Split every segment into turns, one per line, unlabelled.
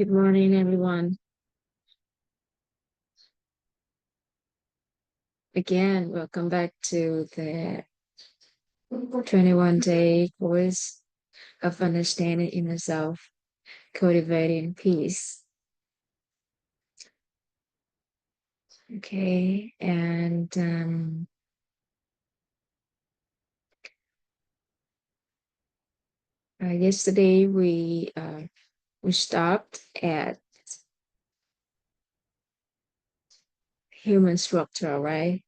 Good morning, everyone. Again, welcome back to the 21-day course of understanding inner self, cultivating peace. Okay, and yesterday we stopped at human structure, right?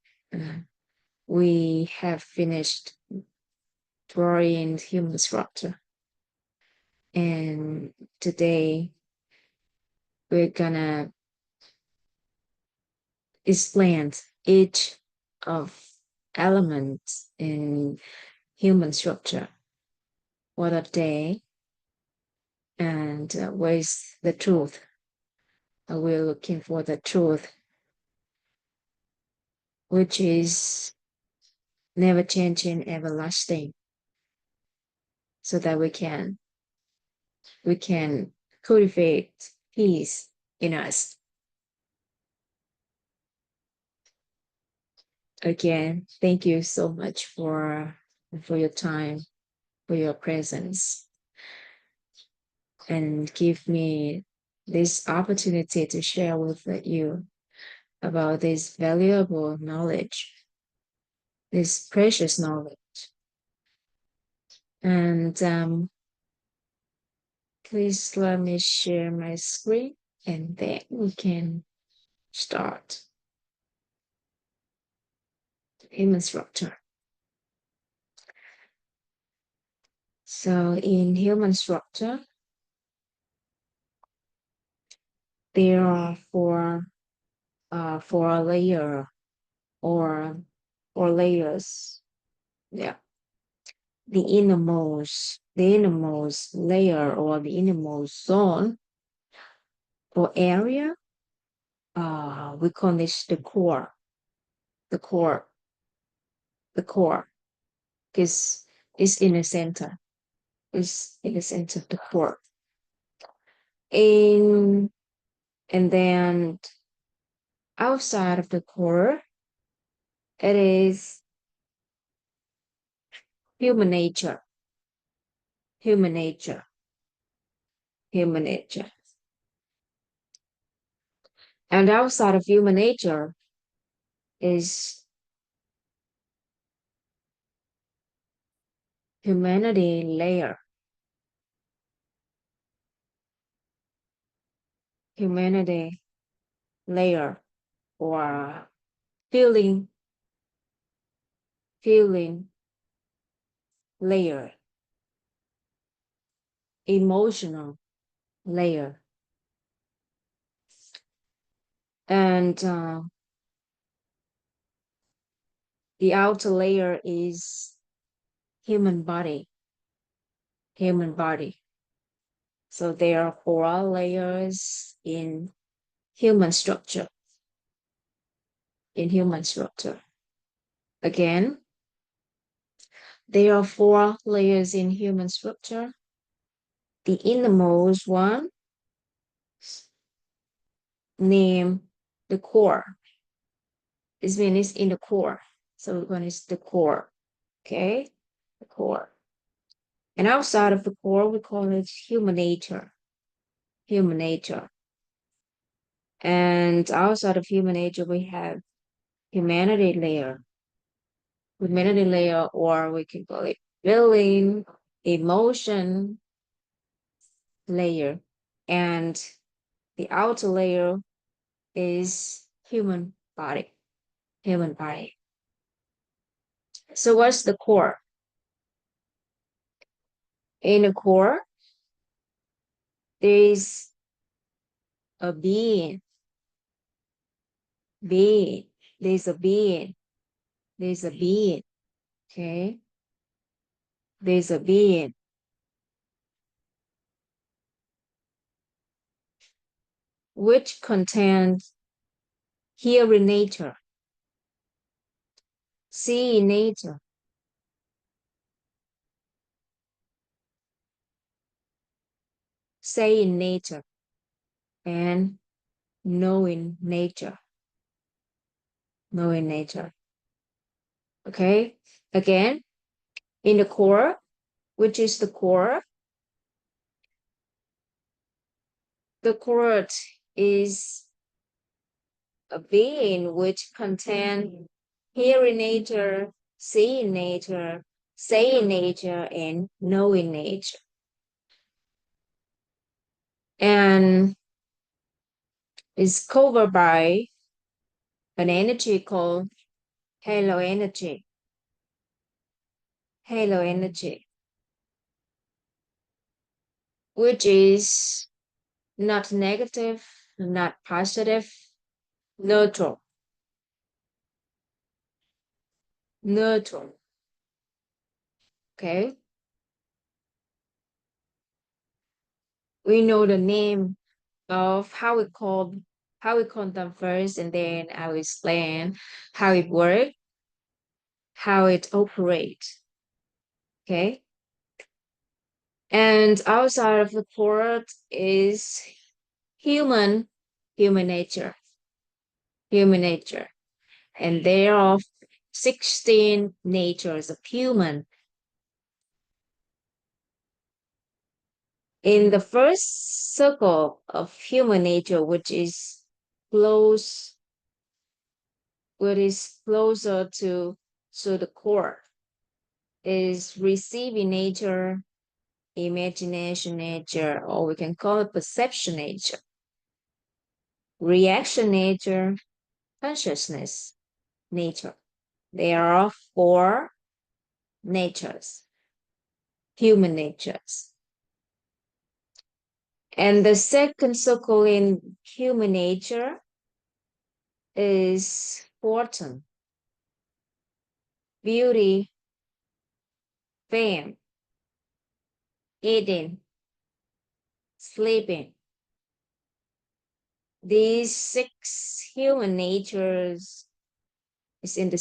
We have finished drawing human structure, and today we're gonna explain each of elements in human structure. What are they? And where's the truth? We're looking for the truth, which is never changing, everlasting, so that we can cultivate peace in us. Again, thank you so much for your time, for your presence, and give me this opportunity to share with you about this valuable knowledge, this precious knowledge. And please let me share my screen and then we can start human structure. So in human structure, there are four layer or layers. Yeah. The innermost layer or the innermost zone or area, we call this the core, the core, the core, because it's in the center. It's in the center of the core. In and then outside of the core, it is human nature, human nature, human nature. And outside of human nature is humanity layer, humanity layer, or feeling, feeling layer, emotional layer. And the outer layer is human body, human body. So there are four layers human structure, in human structure. Again, there are four layers in human structure. The innermost one, named the core. This means it's in the core. So one is the core. Okay, the core. And outside of the core, we call it human nature. Human nature. And outside of human nature, we have humanity layer. Humanity layer, or we can call it feeling, emotion layer. And the outer layer is human body. Human body. So what's the core? In the core, there is a being. Being. There's a being. There's a being. Okay. There's a being which contains hearing nature, seeing nature, saying nature, and knowing nature. Knowing nature. Okay. Again, in the core, which is the core is a being which contain hearing nature, seeing nature, saying nature, and knowing nature. And is covered by an energy called halo energy. Halo energy, which is not negative, not positive, neutral. Neutral. Okay. We know the name of how we call them first, and then I will explain how it works, how it operates. Okay. And outside of the court is human, human nature, human nature. And there are 16 natures of human. In the first circle of human nature, close, which is closer to the core, is receiving nature, imagination nature, or we can call it perception nature, reaction nature, consciousness nature. There are four natures, human natures. And the second circle in human nature is fortune, beauty, fame, eating, sleeping. These six human natures is in the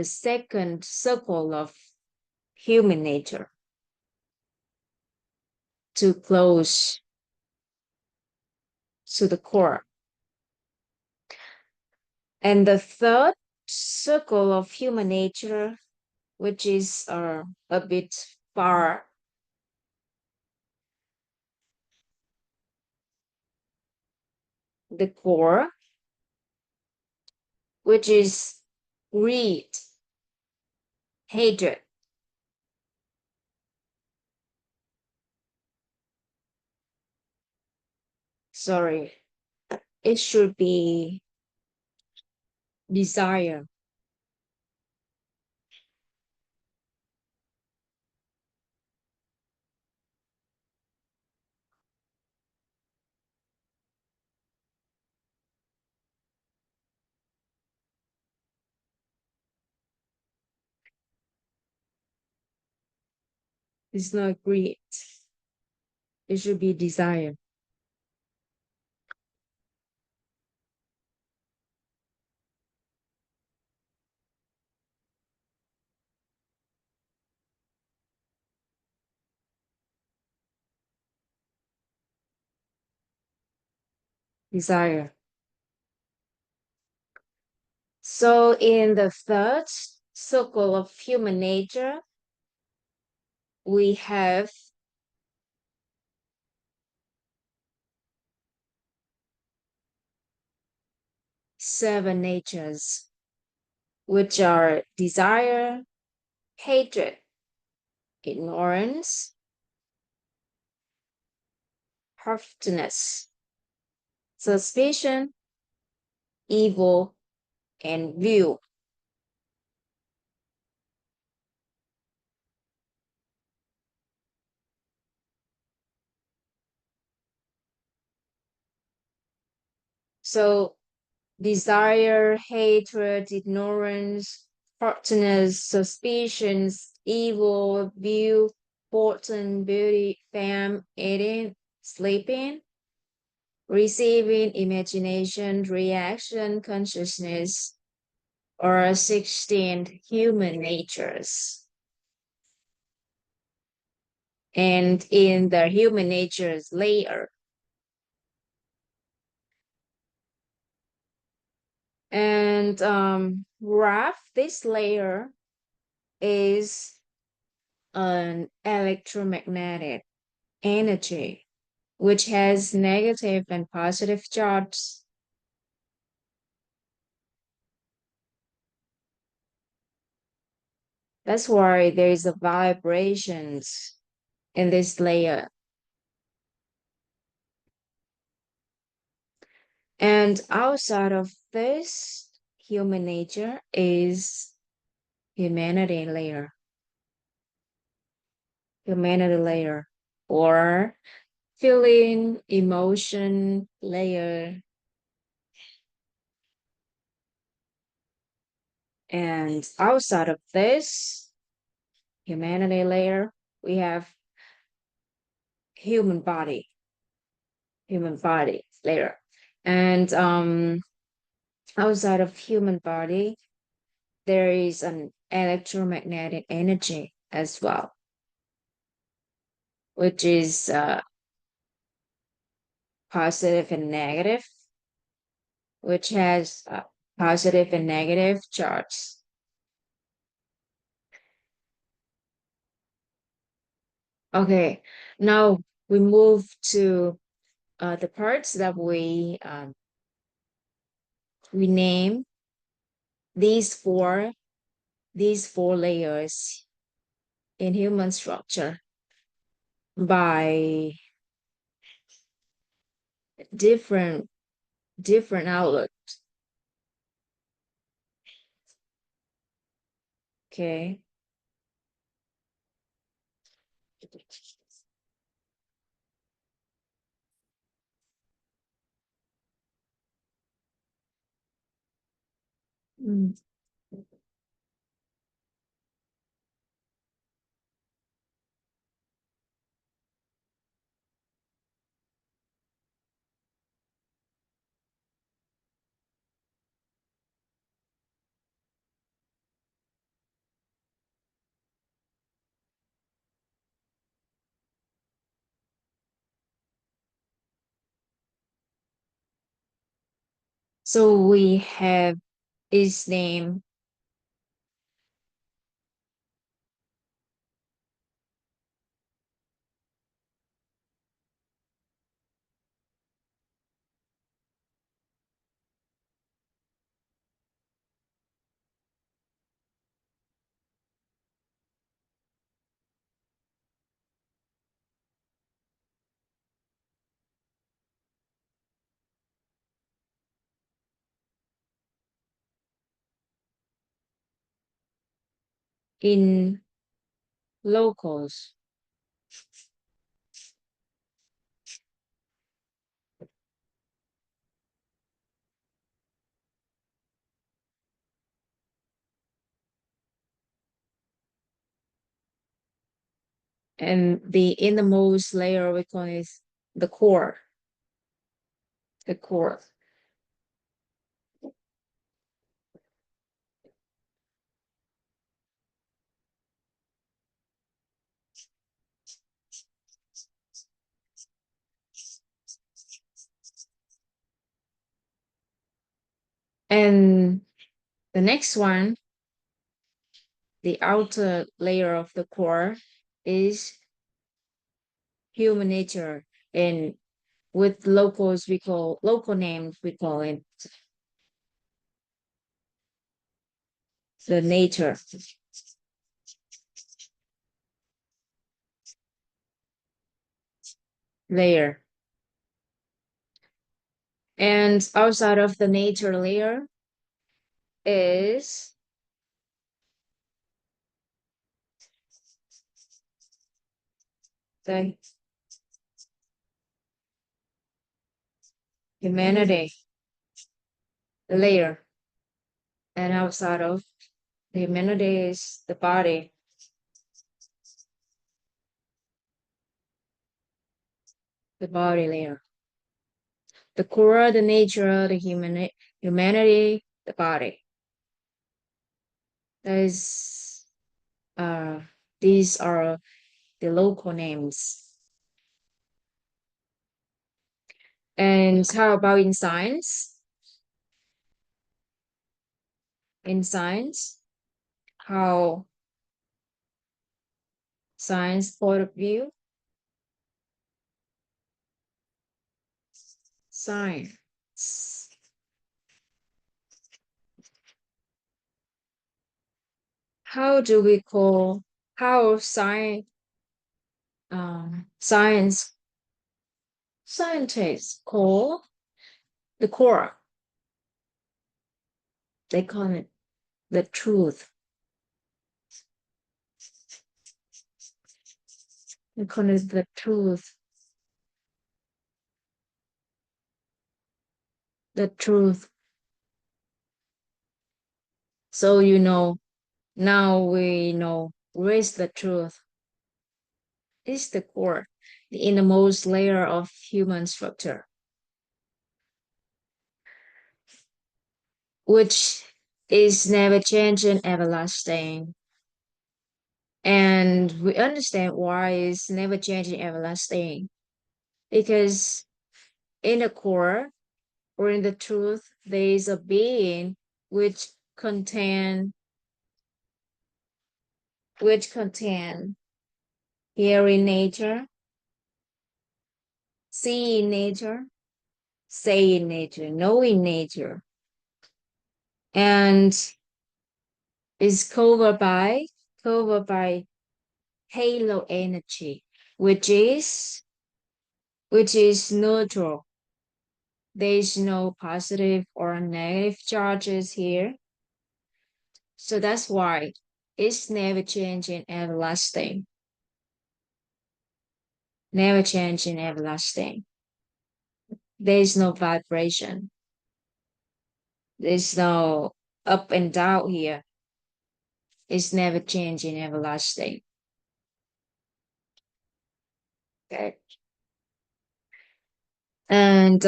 second circle of human nature to close to the core. And the third circle of human nature, which is a bit far, the core, which is greed, hatred, sorry, it should be desire. It's not greed. It should be desire. Desire. So in the third circle of human nature, we have seven natures, which are desire, hatred, ignorance, harshness, suspicion, evil, and view. So desire, hatred, ignorance, harshness, suspicions, evil, view, fortune, beauty, fame, eating, sleeping, receiving, imagination, reaction, consciousness, or 16 human natures. And in the human natures layer, And rough, this layer is an electromagnetic energy, which has negative and positive charges. That's why there is a vibrations in this layer. And outside of this, human nature is humanity layer, humanity layer, or feeling, emotion layer. And outside of this humanity layer, we have human body, human body layer. And outside of human body, there is an electromagnetic energy as well, which is positive and negative, which has positive and negative charge. Okay, now we move to the parts that we name these four layers in human structure by different different outlook. Okay. Mm. So we have his name in locals, and the innermost layer we call is the core, the core. And the next one, the outer layer of the core, is human nature. And with locals, we call local names, we call it the nature layer. And outside of the nature layer is the humanity layer. And outside of the humanity is the body layer. The core, the nature, the humanity, the body. That is, uh, these are the local names. And how about in science? in science, how science point of view, science. How do we call how science scientists call the core? They call it the truth. They call it the truth. The truth. So now we know where is the truth. It's the core, the innermost layer of human structure, which is never changing, everlasting. And we understand why it's never changing, everlasting. Because in the core or in the truth, there is a being which contain hearing nature, seeing nature, saying nature, knowing nature, and is covered by halo energy, which is neutral. There is no positive or negative charges here. So that's why it's never changing, everlasting. Never changing, everlasting. There is no vibration. There's no up and down here. It's never changing, everlasting. Okay. And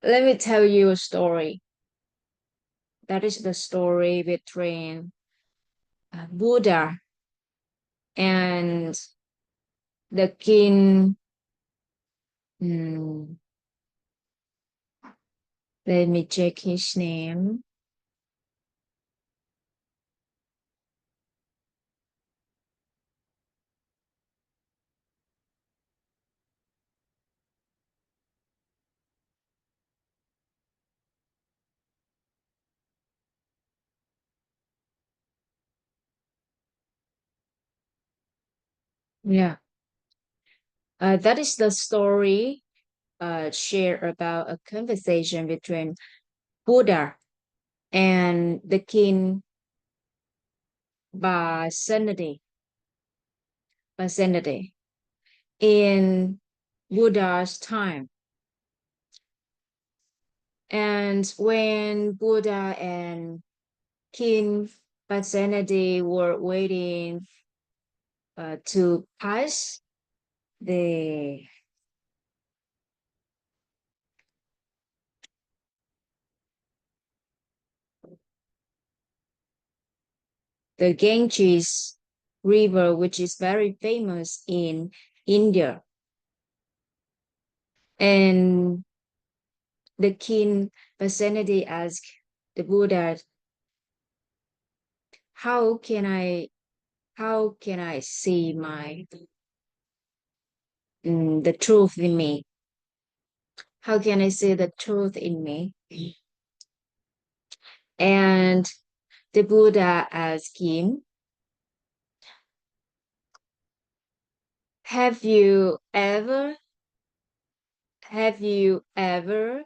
let me tell you a story. That is the story between Buddha and the king. Hmm, let me check his name. Yeah, that is the story shared about a conversation between Buddha and the king Basenadi. Basenadi in Buddha's time. And when Buddha and King Basenadi were waiting to pass the the Ganges River, which is very famous in India. And the king Basenadi asked the Buddha, how can I how can I see the truth in me? How can I see the truth in me? And the Buddha asked him, have you ever have you ever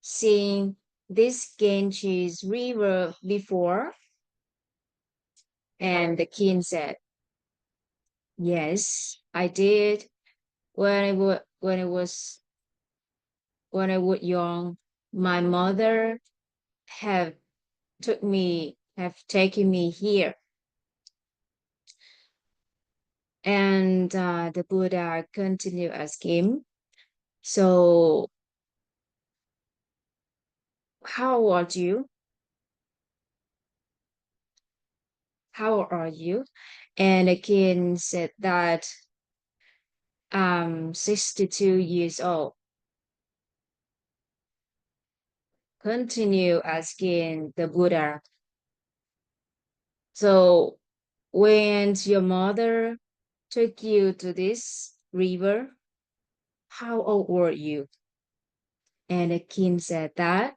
seen this Ganges river before? And the king said, yes, I did. When I was young, my mother have have taken me here. And the Buddha continued asking, so how old you? How are you? And the king said that 62 years old. continue asking the Buddha. So when your mother took you to this river, how old were you? And the king said that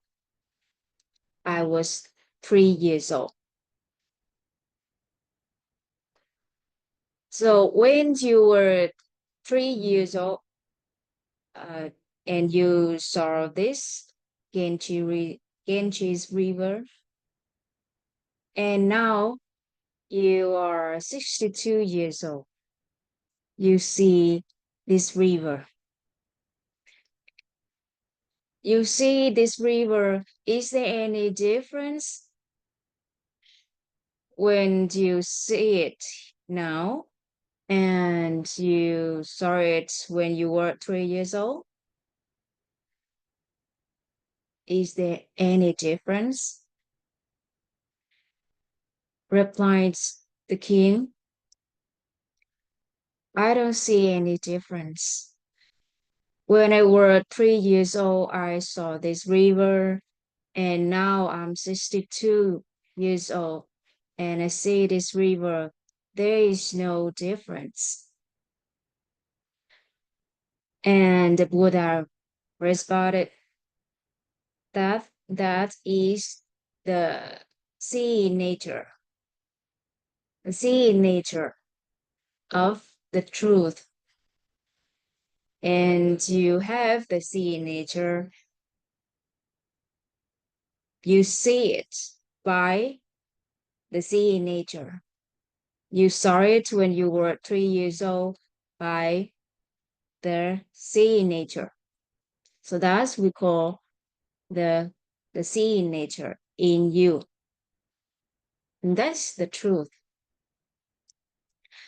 I was 3 years old. So when you were 3 years old, uh, and you saw this Ganges River, and now you are 62 years old. You see this river. You see this river. Is there any difference when you see it now and you saw it when you were 3 years old? Is there any difference? Replied the king. I don't see any difference. When I was 3 years old, I saw this river, and now I'm 62 years old, and I see this river. There is no difference. And the Buddha responded that is the seeing nature, the seeing nature of the truth. And you have the seeing nature, you see it by the seeing nature. You saw it when you were 3 years old by the seeing nature. So that's we call the the seeing nature in you. And that's the truth.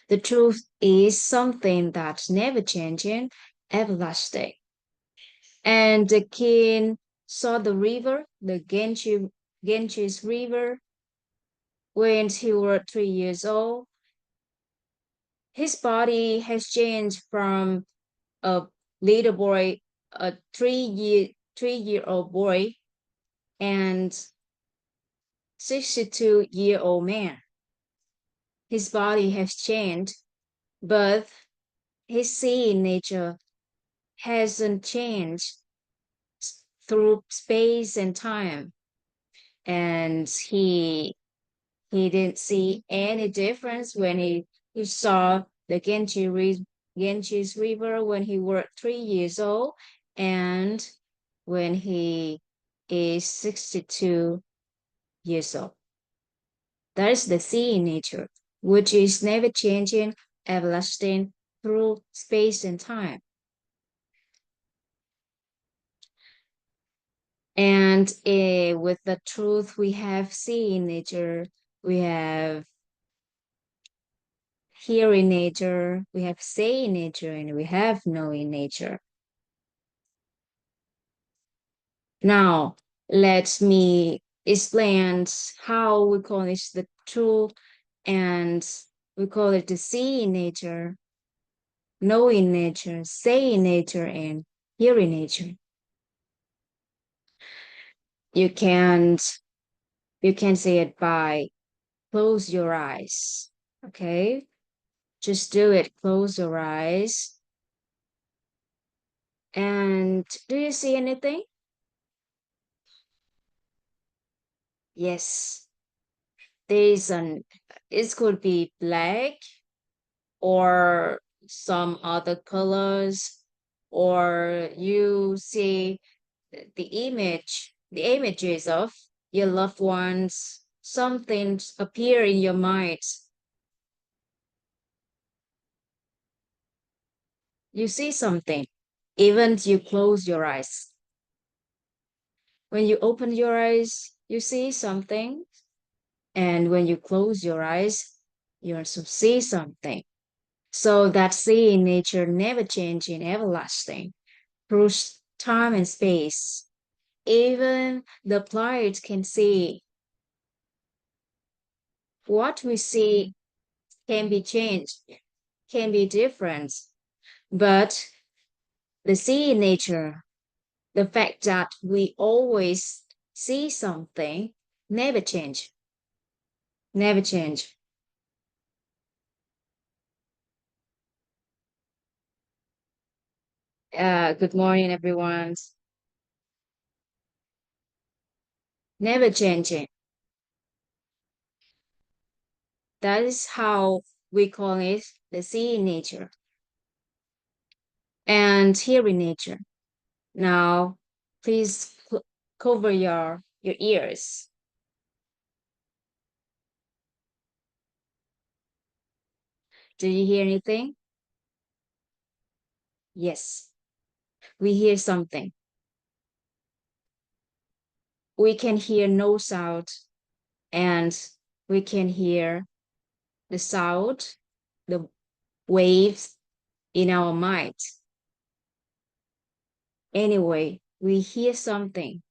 The truth is something that's never changing, everlasting. And the king saw the river, the Ganges River, when he was 3 years old. His body has changed from a little boy, a 3 year old boy, and 62-year-old man. His body has changed, but his seeing nature hasn't changed through space and time. And he didn't see any difference when he saw the Ganges River when he was 3 years old and when he is 62 years old. That is the seeing nature, which is never changing, everlasting through space and time. And with the truth, we have seeing nature, we have hearing nature, we have saying nature, and we have knowing nature. Now, let me explain how we call this the truth, and we call it the seeing nature, knowing nature, saying nature, and hearing nature. You can't you can say it by close your eyes. Okay? Just do it. Close your eyes. And do you see anything? Yes. There's an it could be black or some other colors, or you see the images of your loved ones, something appear in your mind. You see something, even you close your eyes. When you open your eyes, you see something, and when you close your eyes, you also see something. So that seeing nature never changing, everlasting, through time and space. Even the planet can see. What we see can be changed, can be different, but the seeing nature, the fact that we always see something, never change, never change. Good morning, everyone. Never changing. That is how we call it the seeing nature and hearing nature. Now, please cover your ears. Do you hear anything? Yes, we hear something. We can hear no sound, and we can hear the sound, the waves in our mind. Anyway, we hear something.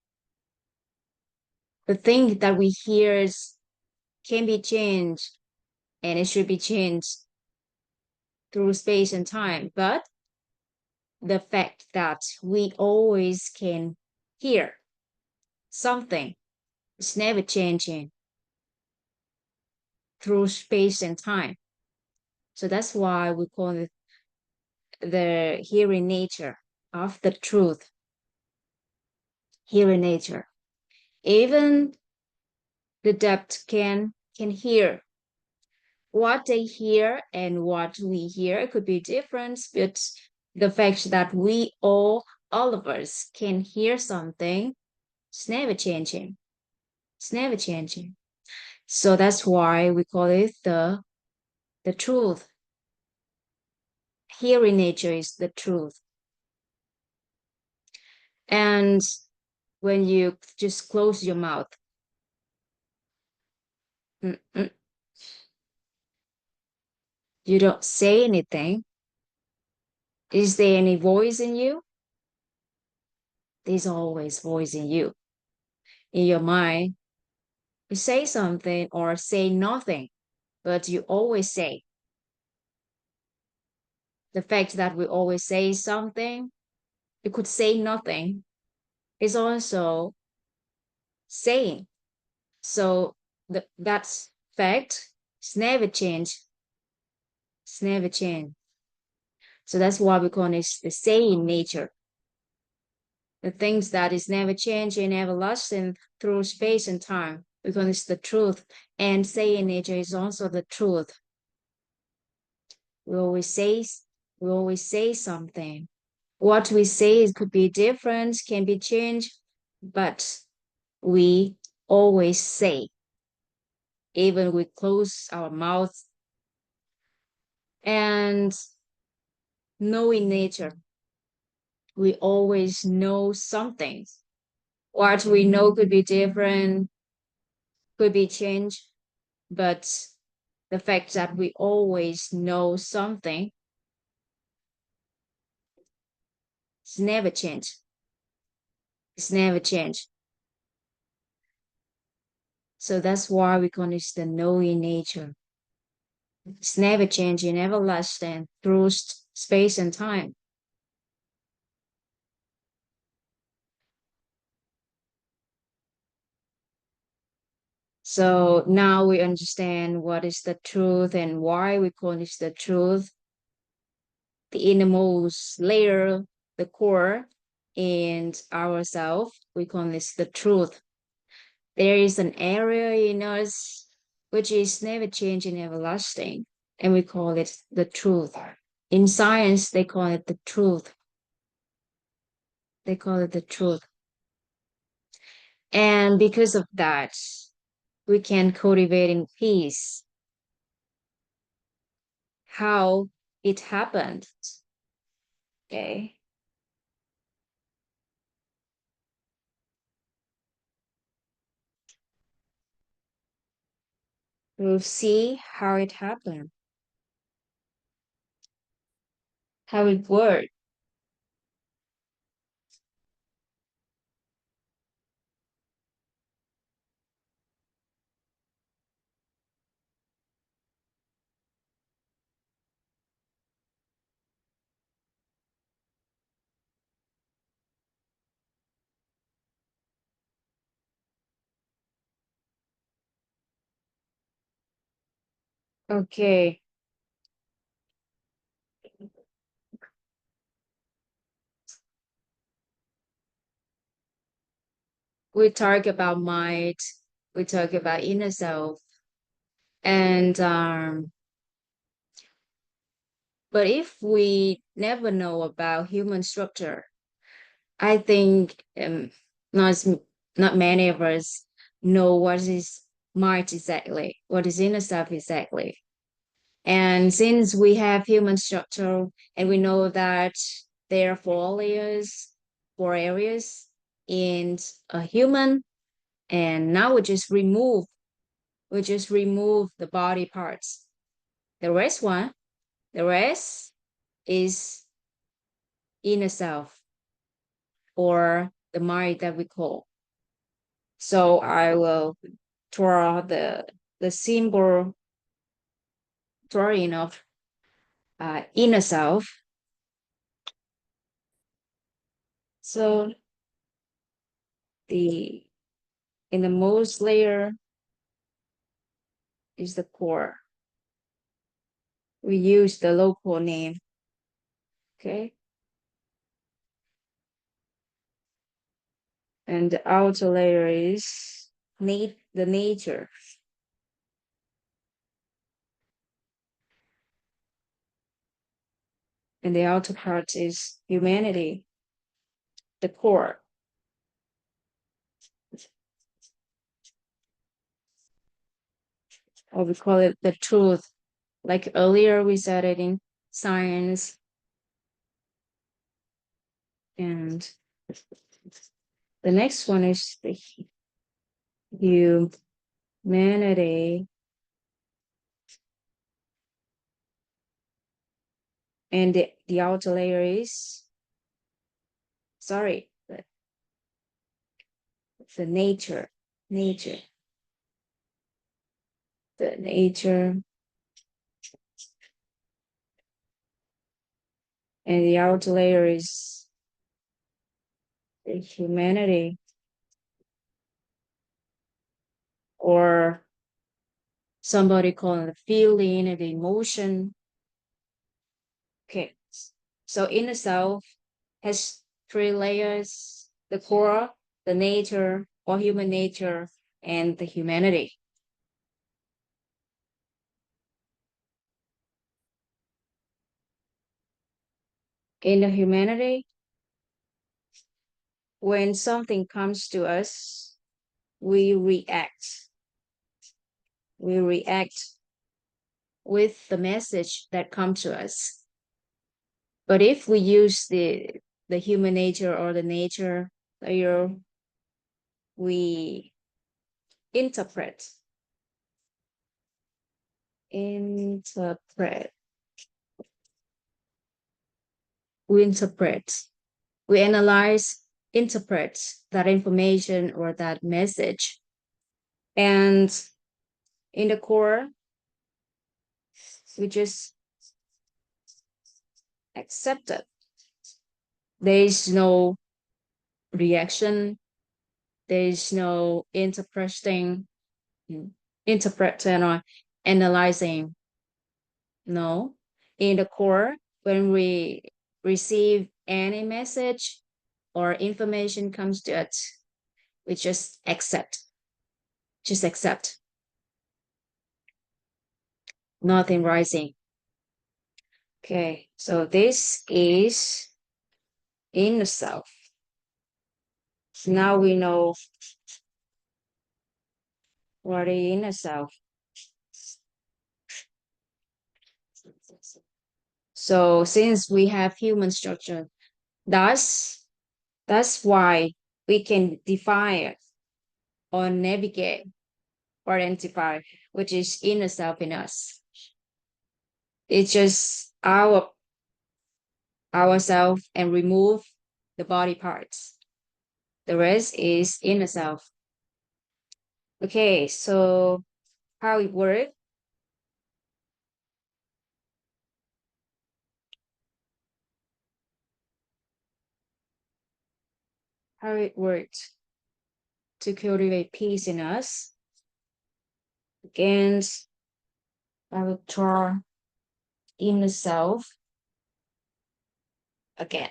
The thing that we hear can be changed, and it should be changed through space and time. But the fact that we always can hear something is never changing through space and time. So that's why we call it the hearing nature of the truth, hearing nature. Even the depth can hear. What they hear and what we hear could be different, but the fact that all of us can hear something, it's never changing. It's never changing. So that's why we call it the truth. Hearing nature is the truth. And when you just close your mouth, you don't say anything. Is there any voice in you? There's always voice in you. In your mind, you say something or say nothing, but you always say. The fact that we always say something, you could say nothing, is also saying. So that's fact. It's never changed. It's never changed. So that's why we call it the saying nature. The things that is never changing, everlasting through space and time, because it's the truth. And saying nature is also the truth. We always say we always say something. What we say is could be different, can be changed, but we always say, even we close our mouths and knowing nature, we always know something. What we know could be different, could be changed, but the fact that we always know something, it's never changed. It's never changed. So that's why we call it the knowing nature. It's never changing, everlasting through space and time. So now we understand what is the truth and why we call it the truth. The innermost layer, the core, and ourself, we call this the truth. There is an area in us which is never changing, everlasting, and we call it the truth. In science, they call it the truth. They call it the truth. And because of that, we can cultivate in peace. How it happened. Okay. We'll see how it happened, how it worked. Okay, we talk about mind, we talk about inner self, and but if we never know about human structure, I think not s- not many of us know what is mind exactly, what is inner self exactly. And since we have human structure and we know that there are four areas in a human, and now we just remove the body parts. The rest one, the rest is inner self or the mind that we call. So I will draw the symbol drawing of inner self. So the in the most layer is the core. We use the local name. Okay. And the outer layer is the nature. And the outer part is humanity, the core. Or we call it the truth. Like earlier we said it in science, and the next one is the humanity, and the outer layer is, sorry, the nature, the nature, and the outer layer is the humanity, or somebody calling the feeling and the emotion. Okay, so inner self has three layers: the core, the nature, or human nature, and the humanity. In the humanity, when something comes to us, we react. We react with the message that comes to us. But if we use the human nature or the nature layer, we interpret, interpret, we interpret, we analyze, interpret that information or that message. And in the core, we just accept it. There is no reaction, there is no interpreting or analyzing. No. In the core, when we receive any message or information comes to us, we just accept, nothing rising. Okay, so this is inner self. So now we know what is inner self. So since we have human structure, that's that's why we can define or navigate or identify which is inner self in us. It's just ourself and remove the body parts. The rest is inner self. Okay, so how it works? How it works to cultivate peace in us against I will draw inner self again.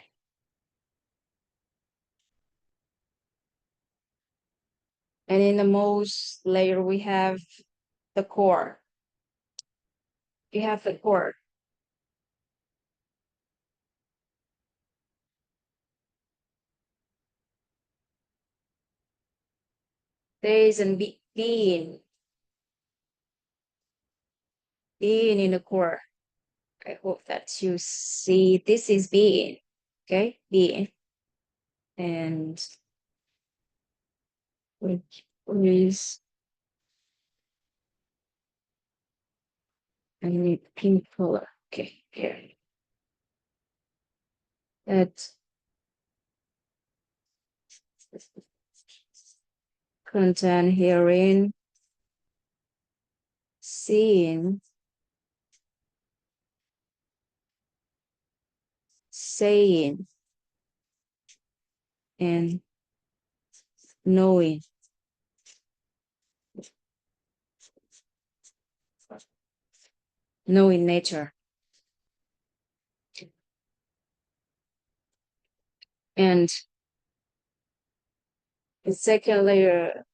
And in the most layer, we have the core. We have the core. There is a being in the core. I hope that you see this is being, okay? Being. And which is, I need pink color. Okay, here. That content herein, seeing, saying, and knowing. Knowing nature. And the second layer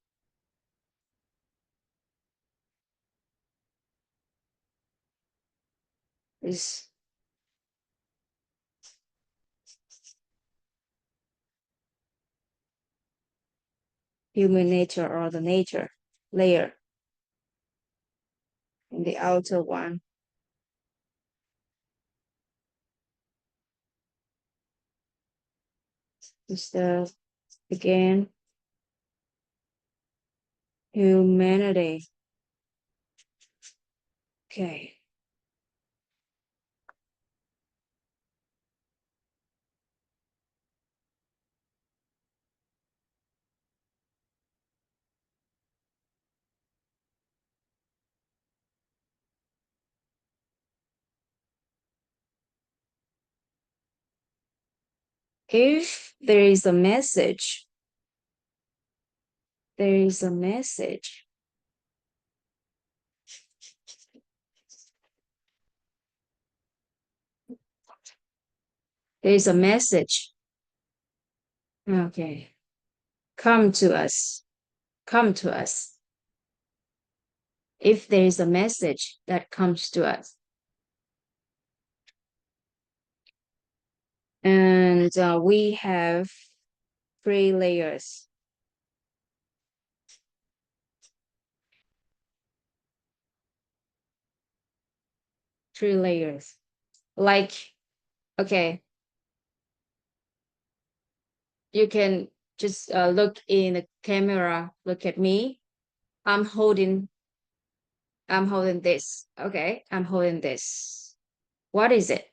is human nature or the nature layer. And the outer one is the, again, humanity. Okay. If there is a message, there is a message. There is a message. Okay. Come to us. Come to us. If there is a message that comes to us. And we have three layers. Three layers. Like, okay, you can just look in the camera, look at me. I'm holding, I'm holding this. Okay, I'm holding this. What is it?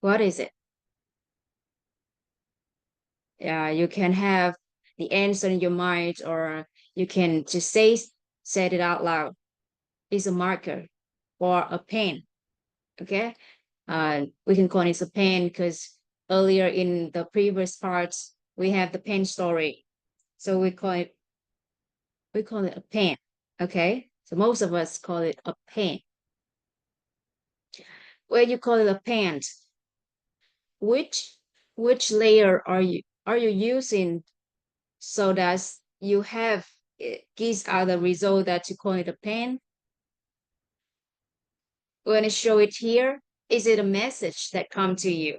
What is it? Yeah, you can have the answer in your mind, or you can just say it out loud. It's a marker or a pen. Okay, we can call it a pen because earlier in the previous parts we have the pen story, so we call it a pen. Okay, so most of us call it a pen. Where you call it a pen, which which layer are you using so that you have it gives out the result that you call it a pen? When I show it here, is it a message that come to you?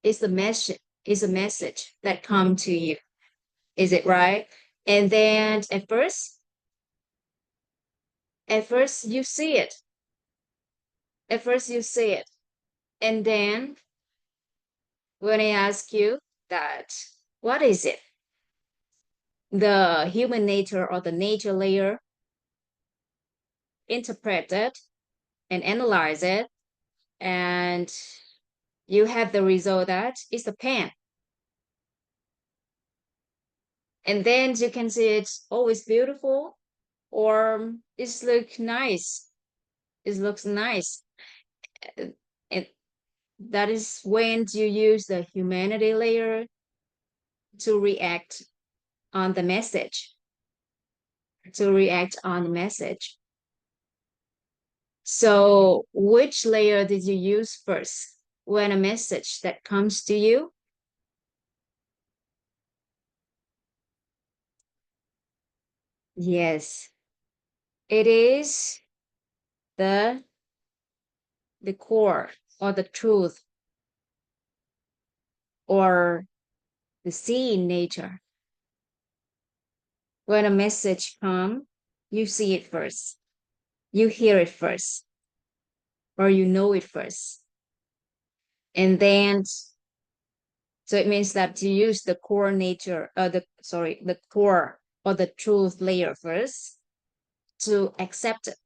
Is a message that come to you? Is it right? And then at first you see it. At first you see it. And then when I ask you that, what is it? The human nature or the nature layer interpret it and analyze it, and you have the result that it's a pen. And then you can see it's always beautiful or it's look nice. It looks nice. And that is when you use the humanity layer to react on the message. To react on the message. So, which layer did you use first when a message that comes to you? Yes, it is the the core or the truth or the seeing nature. When a message comes, you see it first, you hear it first, or you know it first. And then, so it means that you use the core nature, the core or the truth layer first to accept it.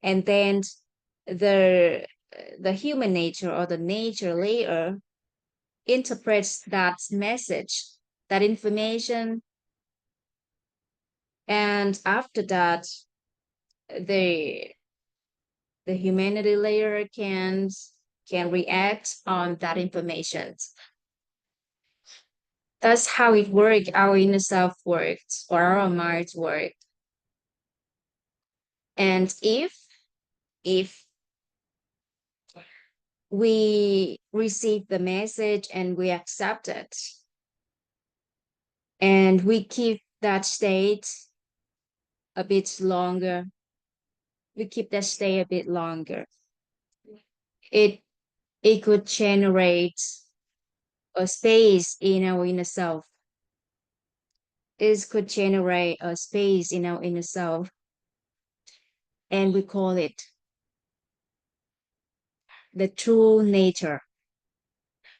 And then the the human nature or the nature layer interprets that message, that information, and after that, the the humanity layer can react on that information. That's how it works. Our inner self works, or our minds work. And if we receive the message and we accept it, and we keep that state a bit longer, we keep that state a bit longer, it it could generate a space in our inner self. It could generate a space in our inner self, and we call it the true nature.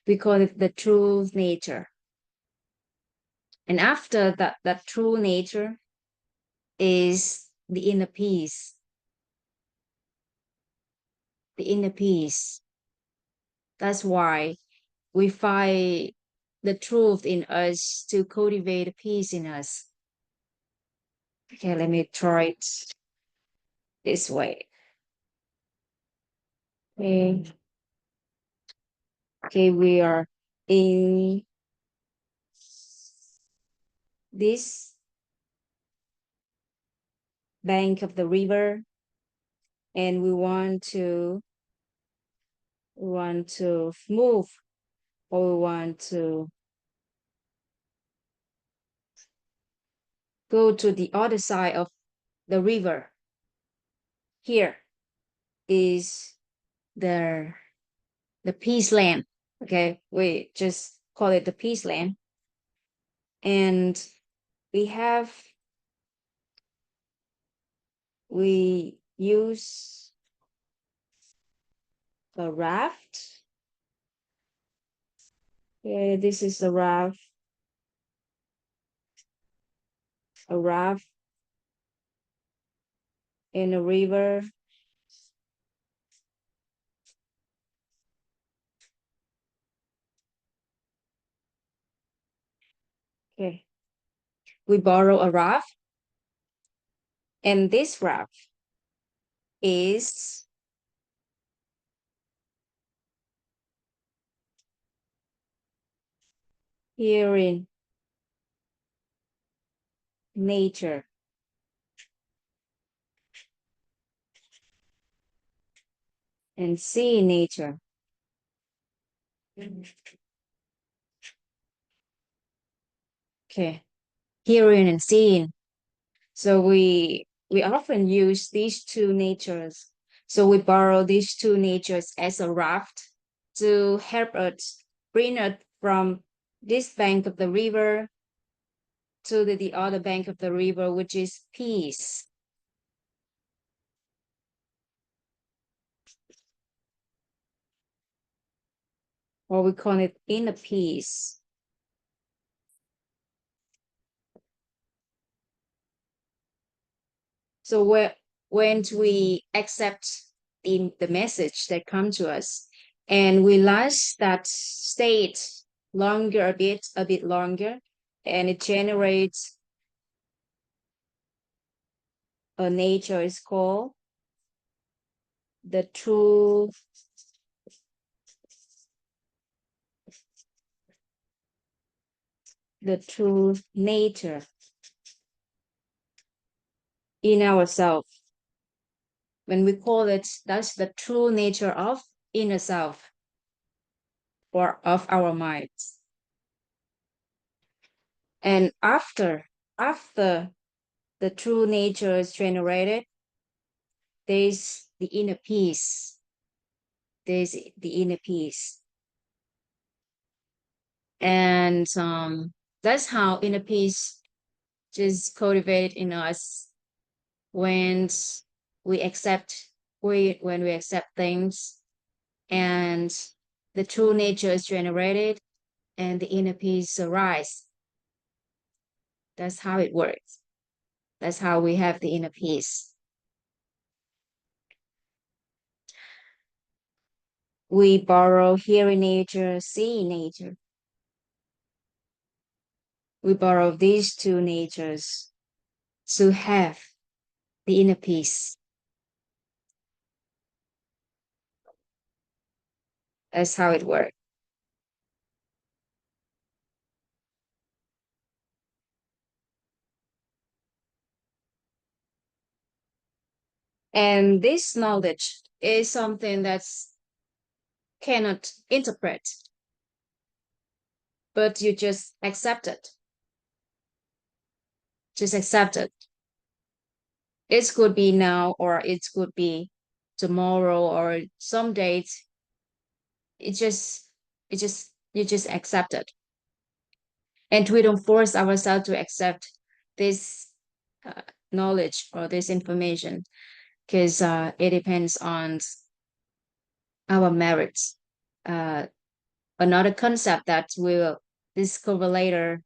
We call it the true nature. And after that, that true nature is the inner peace. The inner peace. That's why we find the truth in us to cultivate peace in us. Okay, let me try it this way. Okay, okay, we are in this bank of the river, and we want to move, or we want to go to the other side of the river. Here is the the peace land. Okay, we just call it the peace land. And we have we use a raft. Okay, this is a raft in a river. Okay, we borrow a raft, and this raft is here in nature. And see nature. Okay, hearing and seeing. So we often use these two natures. So we borrow these two natures as a raft to help us bring us from this bank of the river to the other bank of the river, which is peace, or we call it inner peace. So when we accept the message that comes to us, and we last that state longer, a bit longer, and it generates a nature is called the true nature in ourselves. when we call it, that's the true nature of inner self or of our minds. And after the true nature is generated, there's the inner peace. There's the inner peace. And that's how inner peace just cultivated in us when we accept when we accept things and the true nature is generated and the inner peace arise. That's how it works. That's how we have the inner peace. We borrow hearing nature, seeing nature. We borrow these two natures to have the inner peace. That's how it works. And this knowledge is something that's cannot interpret, but you just accept it. Just accept it. It could be now or it could be tomorrow or some dates. It just you just accept it. And we don't force ourselves to accept this uh, knowledge or this information because it depends on our merits. Uh, Another concept that we'll discover later,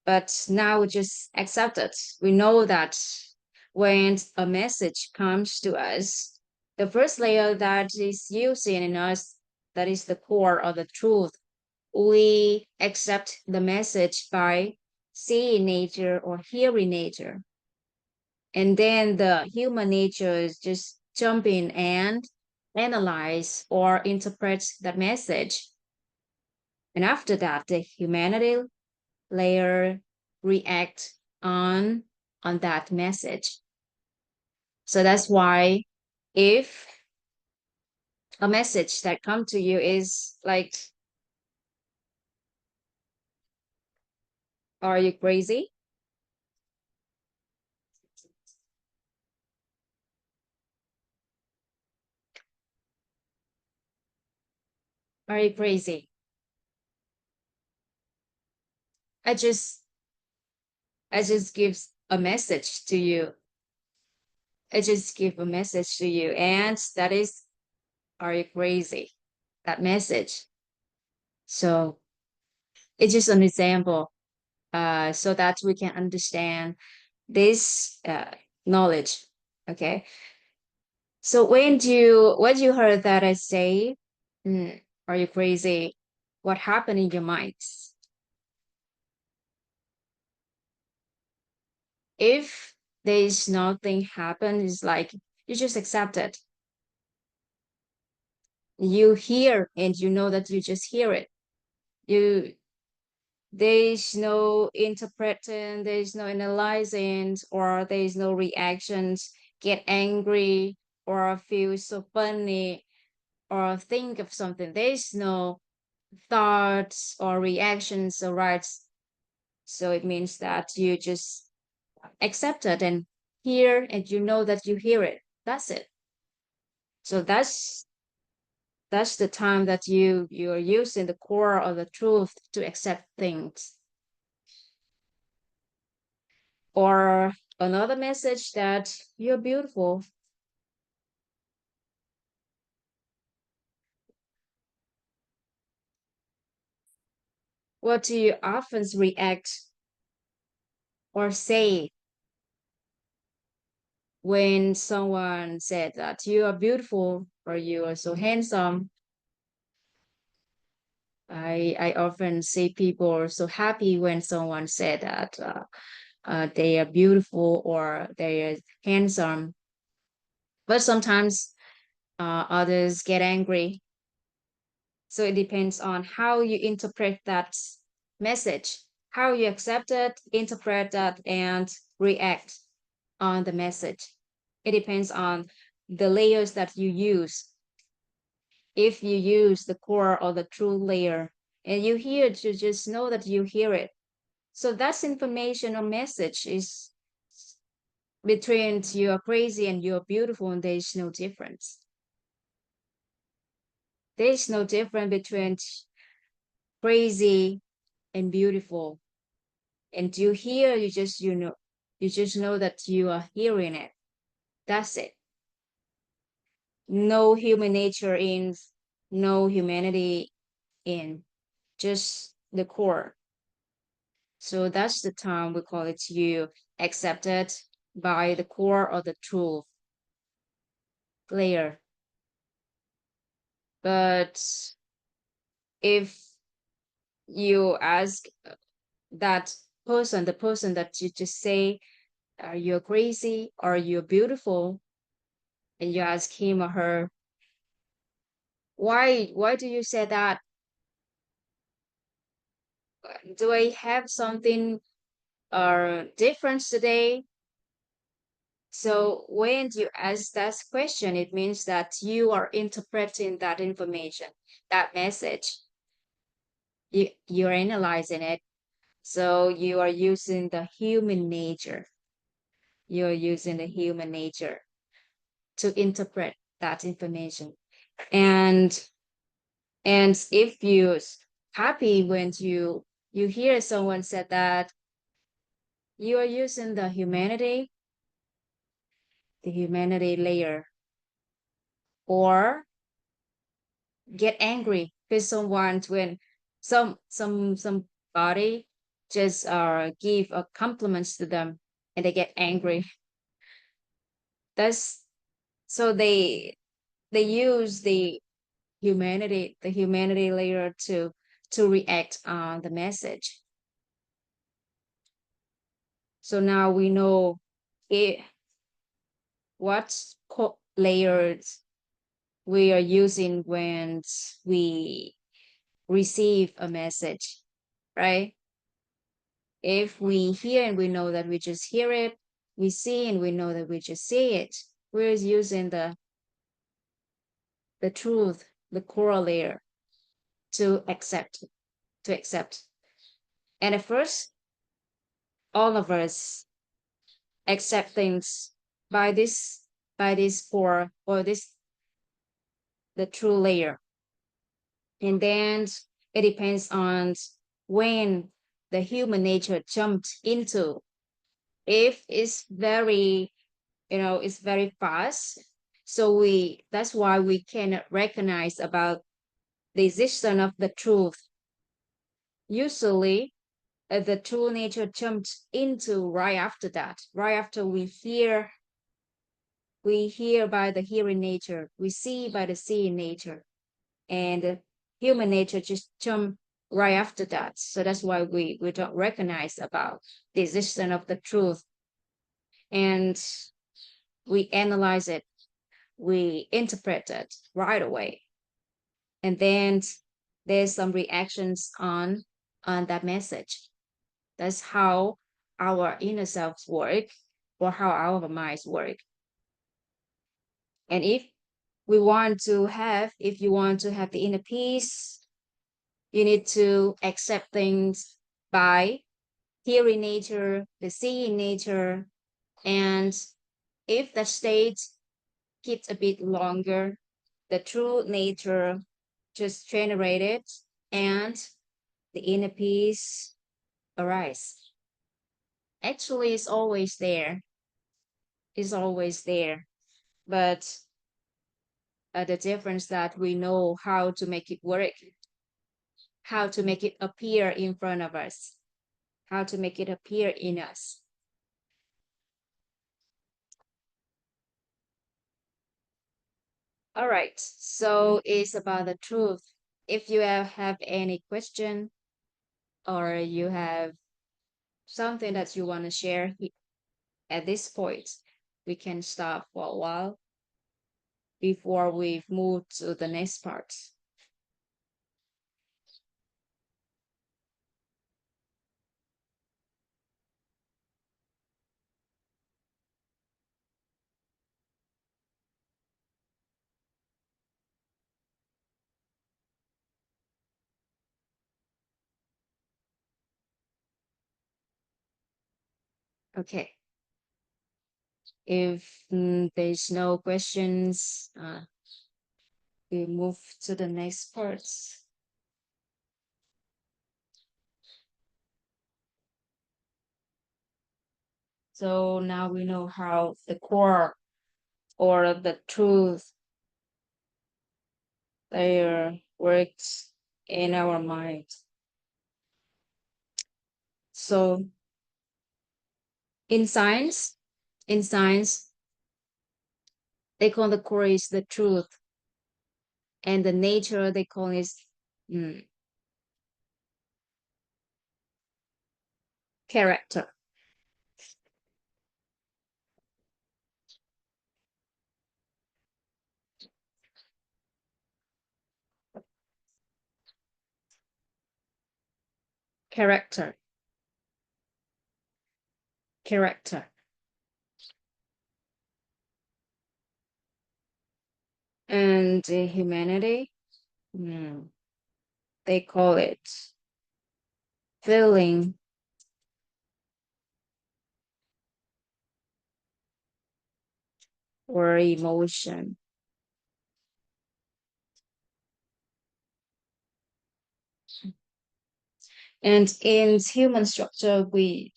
but now we just accept it. We know that when a message comes to us, the first layer that is using in us, that is the core of the truth, we accept the message by seeing nature or hearing nature. And then the human nature is just jump in and analyze or interpret that message. And after that, the humanity layer react on on that message. So that's why if a message that come to you is like, are you crazy? Are you crazy? I just I just gives a message to you. I just give a message to you, and that is, are you crazy? That message. So it's just an example, so that we can understand this knowledge. Okay. So when you heard that I say, "Hmm, are you crazy?" What happened in your minds? If there's nothing happen, it's like you just accept it. You hear and you know that you just hear it. You there's no interpreting, there's no analyzing, or there's no reactions, get angry or feel so funny or think of something. There's no thoughts or reactions arise. So it means that you just accept it and hear and you know that you hear it. That's it. So that's the time that you're using the core of the truth to accept things. Or another message that you're beautiful. What do you often react or say when someone said that you are beautiful or you are so handsome? I often see people are so happy when someone said that they are beautiful or they are handsome. But sometimes others get angry. So it depends on how you interpret that message, how you accept it, interpret that, and react on the message. It depends on the layers that you use. If you use the core or the true layer and you hear it, you just know that you hear it. So that's information or message is between you're crazy and you're beautiful, and there's no difference. There's no difference between crazy and beautiful. And you hear, you just know that you are hearing it. That's it. No human nature in, no humanity in, just the core. So that's the time we call it you accepted by the core or the truth layer. But if you ask that person, the person that you just say, are you crazy or you're beautiful? And you ask him or her, why do you say that? Do I have something different today? So when you ask that question, it means that you are interpreting that information, that message. You're analyzing it. So you are using the human nature. You're using the human nature to interpret that information. And if you happy when you hear someone said that, you are using the humanity layer, or get angry because someone when somebody just give a compliments to them and they get angry. That's so they use the humanity layer to react on the message. So now we know it what layers we are using when we receive a message, right? If we hear and we know that we just hear it, we see and we know that we just see it, we're using the truth, the core layer to accept, to accept. And at first, all of us accept things by this core or this the true layer. And then it depends on when the human nature jumped into. If it's very, it's very fast, so we that's why we cannot recognize about the existence of the truth. Usually the true nature jumped into right after that, right after we hear by the hearing nature, we see by the seeing nature, and human nature just jump right after that. So that's why we don't recognize about the existence of the truth, and we analyze it, we interpret it right away, and then there's some reactions on that message. That's how our inner selves work, or how our minds work. And if you want to have the inner peace, you need to accept things by hearing nature, the seeing nature, and if the state keeps a bit longer, the true nature just generated, and the inner peace arise. Actually, it's always there. It's always there. But the difference that we know how to make it work, how to make it appear in front of us, how to make it appear in us. All right. So it's about the truth. If you have any question, or you have something that you want to share at this point, we can stop for a while before we move to the next part. Okay. If there's no questions, we move to the next parts. So now we know how the core or the truth layer works in our mind. So in science, in science, they call the core is the truth, and the nature they call is mm, character. Character, character. And humanity, mm, they call it feeling or emotion. And in human structure, we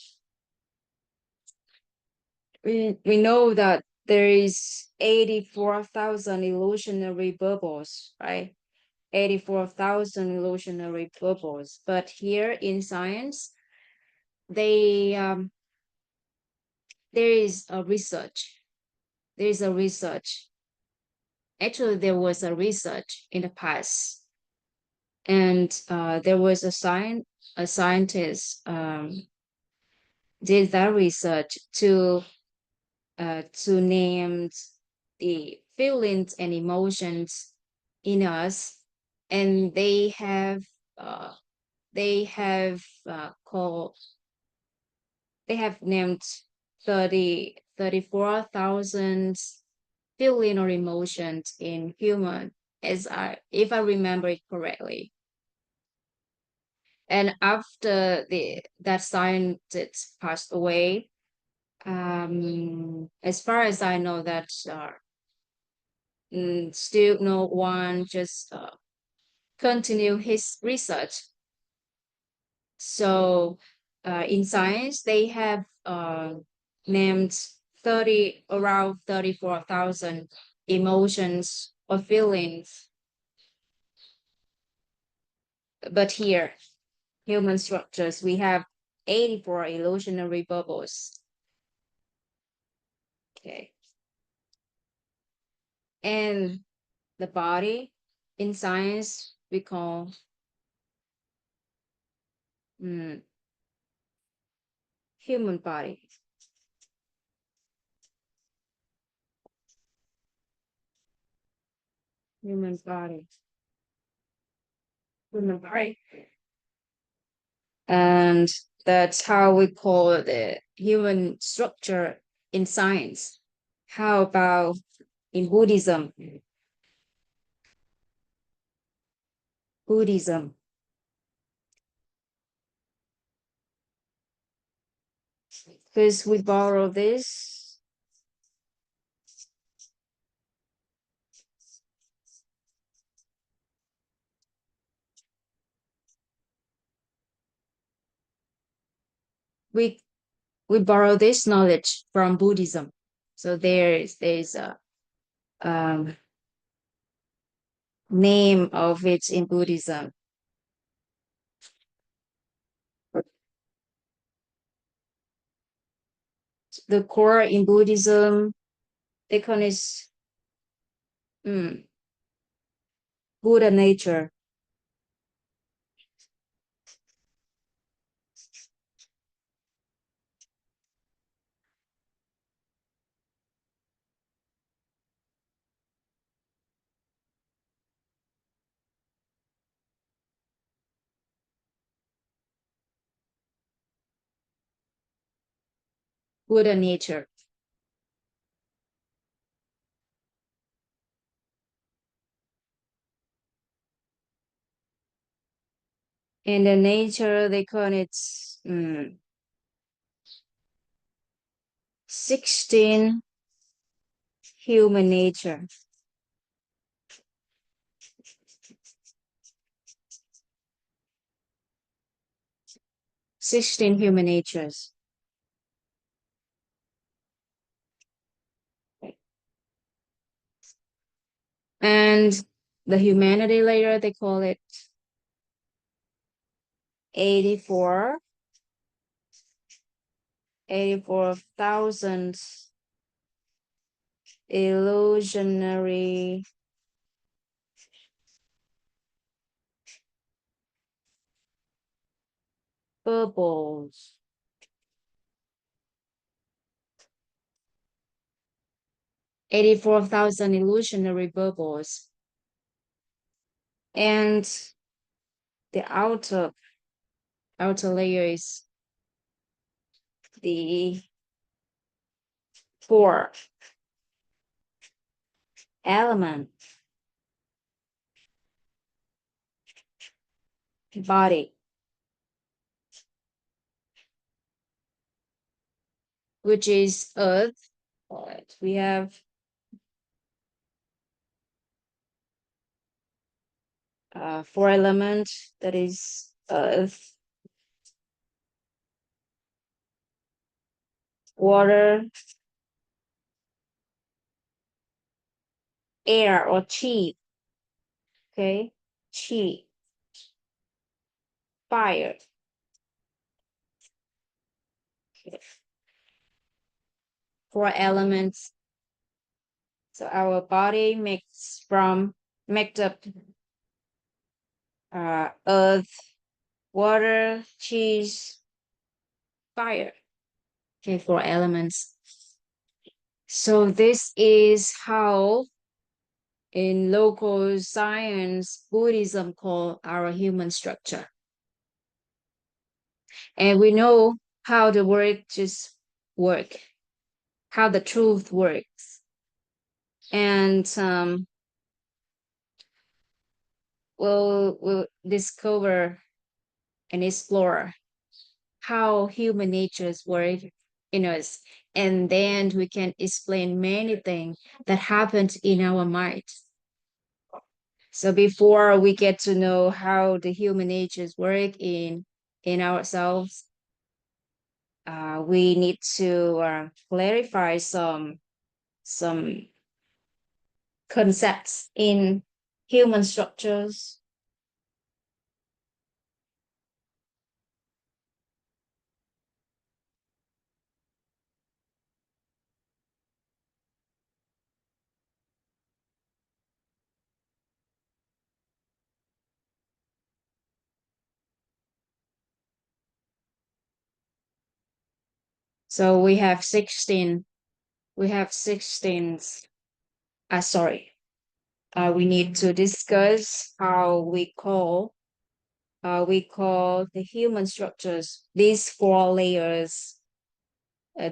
know that there is 84,000 illusionary bubbles, right? 84,000 illusionary bubbles. But here in science, they there is a research. There is a research. Actually, there was a research in the past, and there was a scientist did that research to name the feelings and emotions in us, and uh, they have called they have named 34,000 feeling or emotions in human, as I if I remember it correctly. And after the that scientist passed away, as far as I know, that still no one just continue his research. So in science, they have named 30 around 34,000 emotions or feelings. But here, human structures, we have 84 illusionary bubbles. Okay. And the body in science, we call mm, human body. Human body. Human body. And that's how we call the human structure in science. How about in Buddhism? Buddhism. Because we borrow this, we we borrow this knowledge from Buddhism. So there's a um, name of it in Buddhism. The core in Buddhism, they call it mm, Buddha nature. Buddha nature. In the nature, they call it mm, 16 human nature. 16 human natures. And the humanity layer, they call it 84, 84,000 illusionary bubbles. 84,000 illusionary bubbles. And the outer layer is the four element body, which is earth. All right. We have four element, that is earth, water, air or chi. Okay, chi, fire. Okay. Four elements. So our body made up earth, water, cheese, fire. Okay, four elements. So this is how in local science Buddhism call our human structure. And we know how the word just work, how the truth works. And we'll discover and explore how human natures work in us. And then we can explain many things that happened in our minds. So before we get to know how the human natures work in ourselves, we need to clarify some concepts in human structures. So we have 16. We have 16. Sorry. We need to discuss how we call the human structures, these four layers,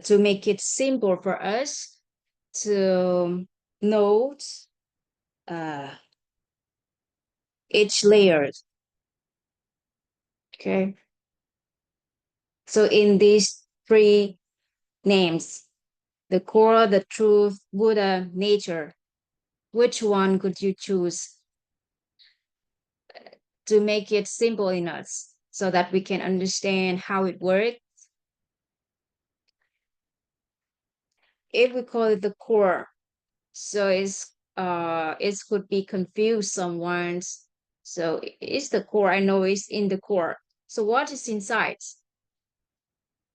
to make it simple for us to note uh, each layer. Okay. So in these three names, the core, the truth, Buddha, nature, which one could you choose to make it simple in us so that we can understand how it works? If we call it the core, so it could be confused someone's. So it's the core. I know it's in the core. So what is inside?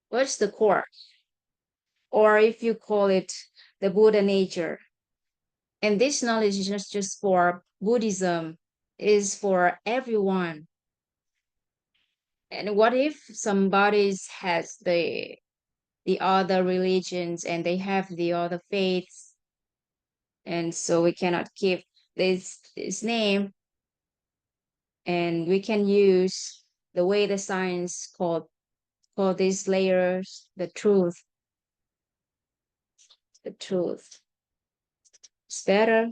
What's the core? Or if you call it the Buddha nature, and this knowledge is not just for Buddhism, is for everyone. And what if somebody has the other religions and they have the other faiths, and so we cannot keep this name, and we can use the way the science call these layers the truth. The truth. It's better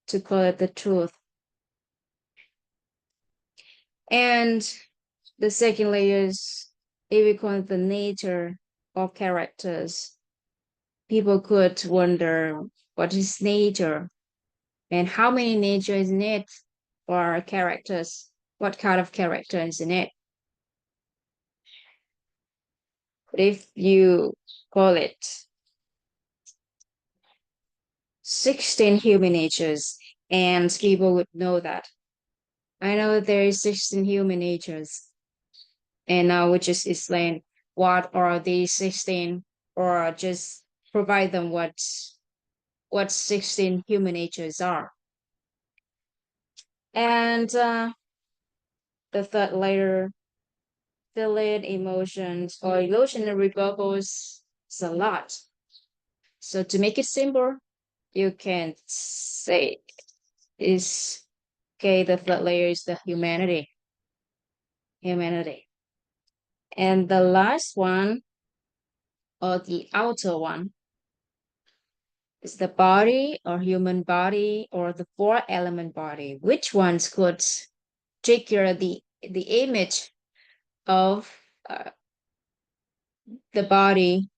to call it the truth. And the second layer is, if we call it the nature of characters. people could wonder what is nature and how many nature is in it or characters, what kind of character is in it. But if you call it 16 human natures, and people would know that. I know there is 16 human natures, and now we just explain what are these 16, or just provide them what 16 human natures are. And the third layer, feeling, emotions, or illusionary bubbles is a lot. So to make it simple, you can say is okay, the third layer is the humanity. And the last one, or the outer one, is the body or human body or the four element body. Which ones could trigger the image of the body?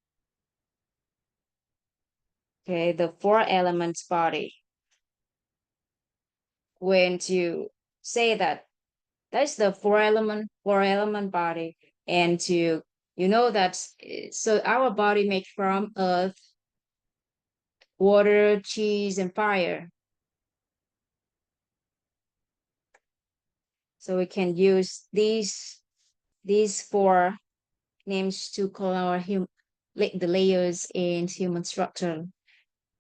Okay, the four elements body. When you say that that's the four element body, and you know that so our body made from earth, water, cheese, and fire. So we can use these four names to call our the layers in human structure.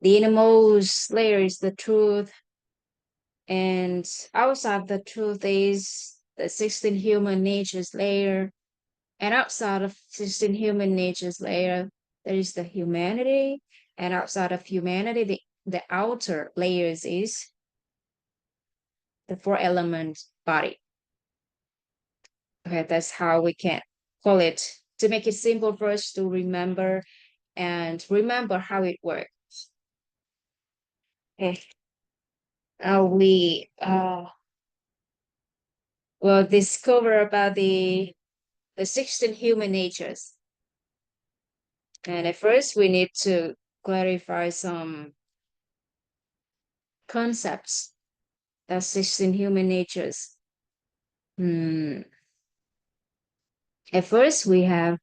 The innermost layer is the truth, and outside the truth is the 16 human natures layer, and outside of 16 human natures layer, there is the humanity, and outside of humanity, the outer layers is the four element body. Okay, that's how we can call it to make it simple for us to remember and remember how it works. Okay, now we will discover about the 16 human natures. And at first, we need to clarify some concepts. That's 16 human natures. Hmm. At first, we have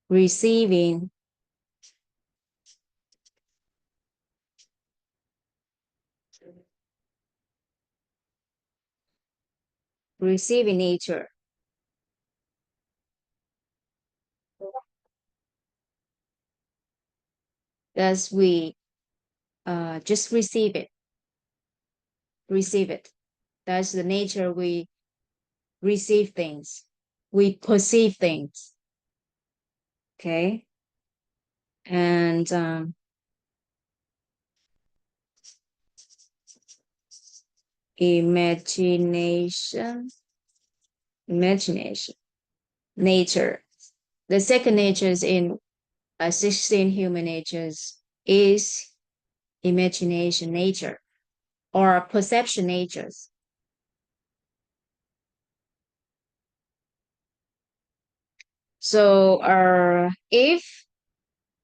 receiving, receiving nature. That's we just receive it. That's the nature we receive things, we perceive things. Okay, and imagination, imagination, nature. The second nature is in 16 human natures is imagination nature or perception natures. So, if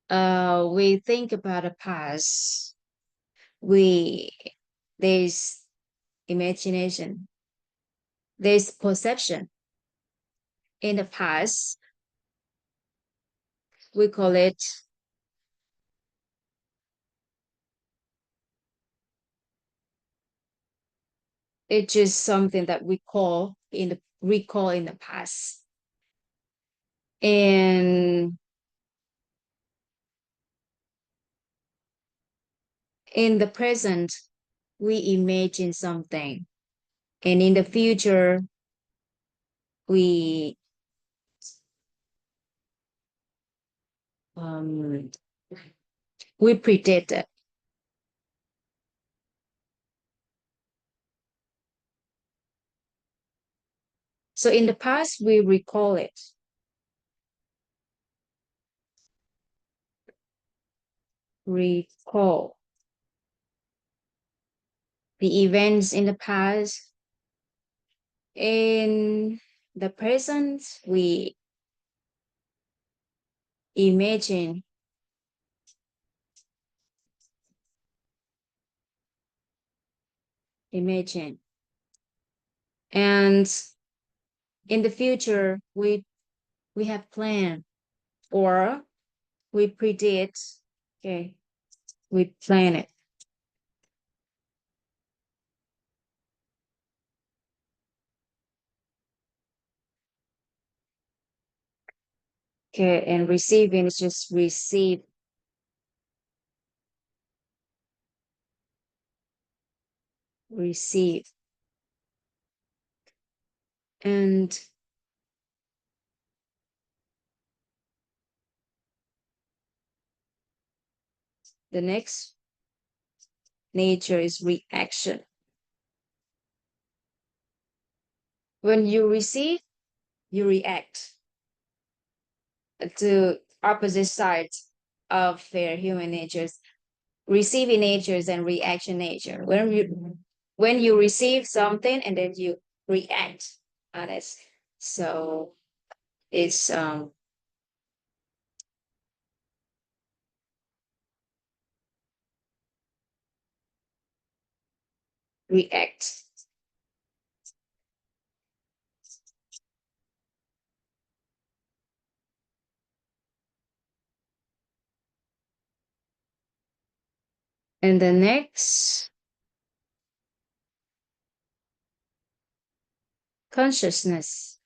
we think about the past, we there's imagination, there's perception. In the past, we call it it's just something that we call in the recall in the past. And in the present, we imagine something. And in the future, we um, we predict it. So in the past, we recall it, recall the events in the past. In the present, we imagine imagine. And in the future, we have planned or we predict, okay, we plan it, okay, and receiving is just receive. And the next nature is reaction. When you receive, you react to opposite sides of their human natures, receiving natures and reaction nature. When you receive something and then you react on it. So it's react. And the next, consciousness,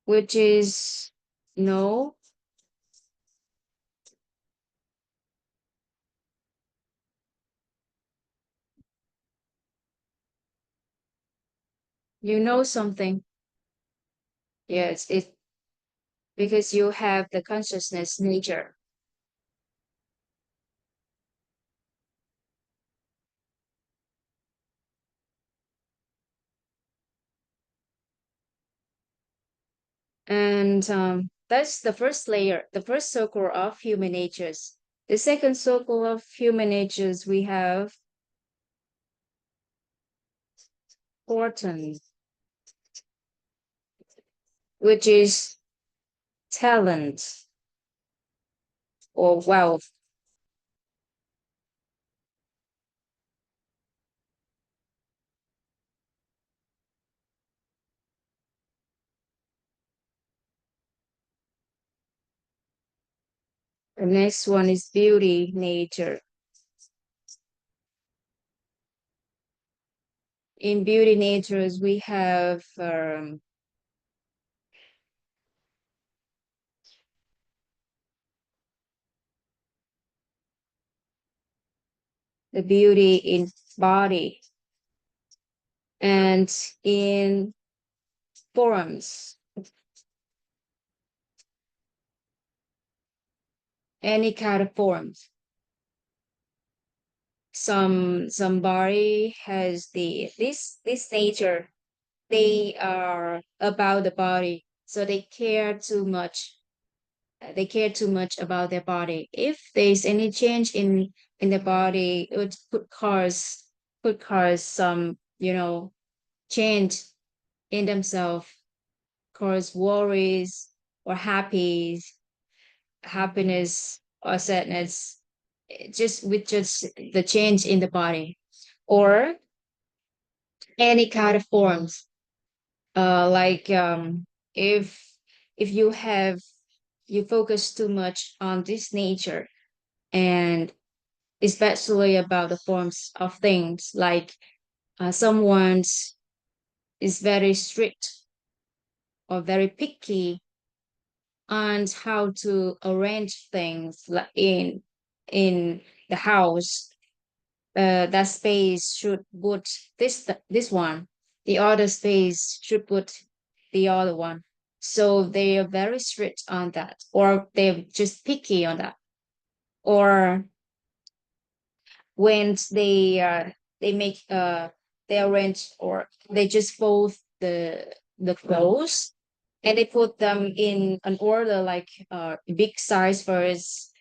which is know, you know something. Yes, it because you have the consciousness nature. And that's the first layer, the first circle of human natures. The second circle of human natures, we have fortune, which is talent or wealth. The next one is beauty, nature. In beauty natures, we have the beauty in body and in forms, any kind of forms. Somebody has this nature. They are about the body, so they care too much about their body. If there's any change in the body, it would put cause some change in themselves, cause worries or happiness or sadness, just with just the change in the body, or any kind of forms. Like if you focus too much on this nature, and especially about the forms of things, like someone's is very strict or very picky on how to arrange things like in the house. That space should put this one, the other space should put the other one. So they are very strict on that, or they're just picky on that. Or when they make they arrange, or they just fold the clothes, and they put them in an order, like big size first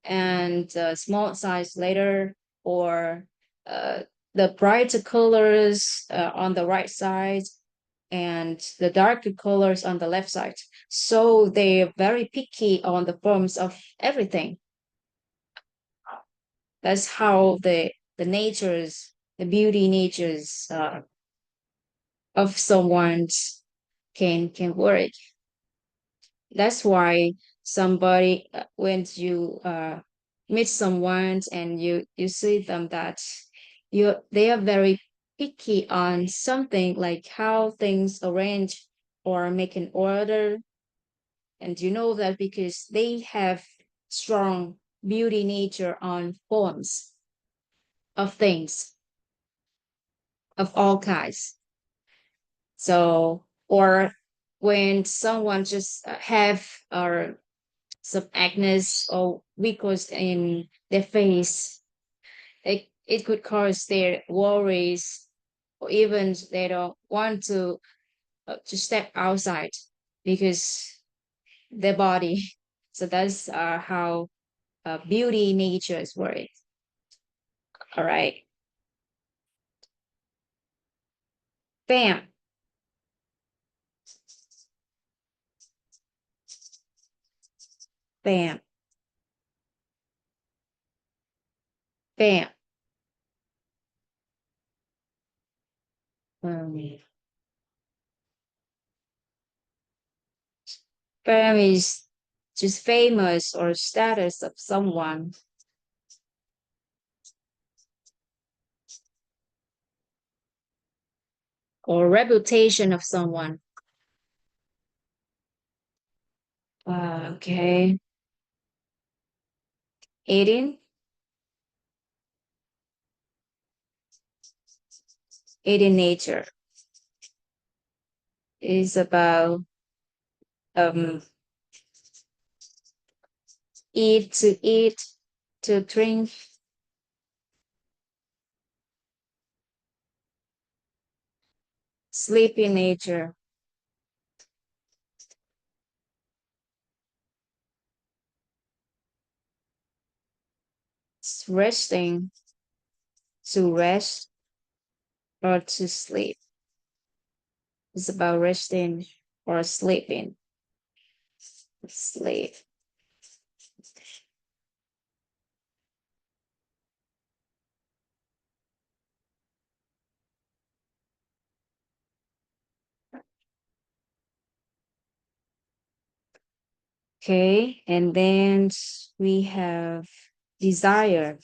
and small size later, or uh, the brighter colors on the right side, and the darker colors on the left side. So they're very picky on the forms of everything. That's how the beauty natures of someone can work. That's why somebody when you meet someone and you see them that they are very picky on something like how things arrange or make an order, and you know that because they have strong beauty nature on forms of things of all kinds. So, or when someone just have or some acne or wrinkles in their face, it could cause their worries, or even they don't want to step outside because their body. So that's how beauty natures work. All right, bam, bam, bam. Um, bam is just famous or status of someone or reputation of someone. Okay. Eating, eating nature is about um eat, to drink, sleep in nature, resting, to rest or to sleep. It's about resting or sleeping. Sleep. Okay. And then we have desire,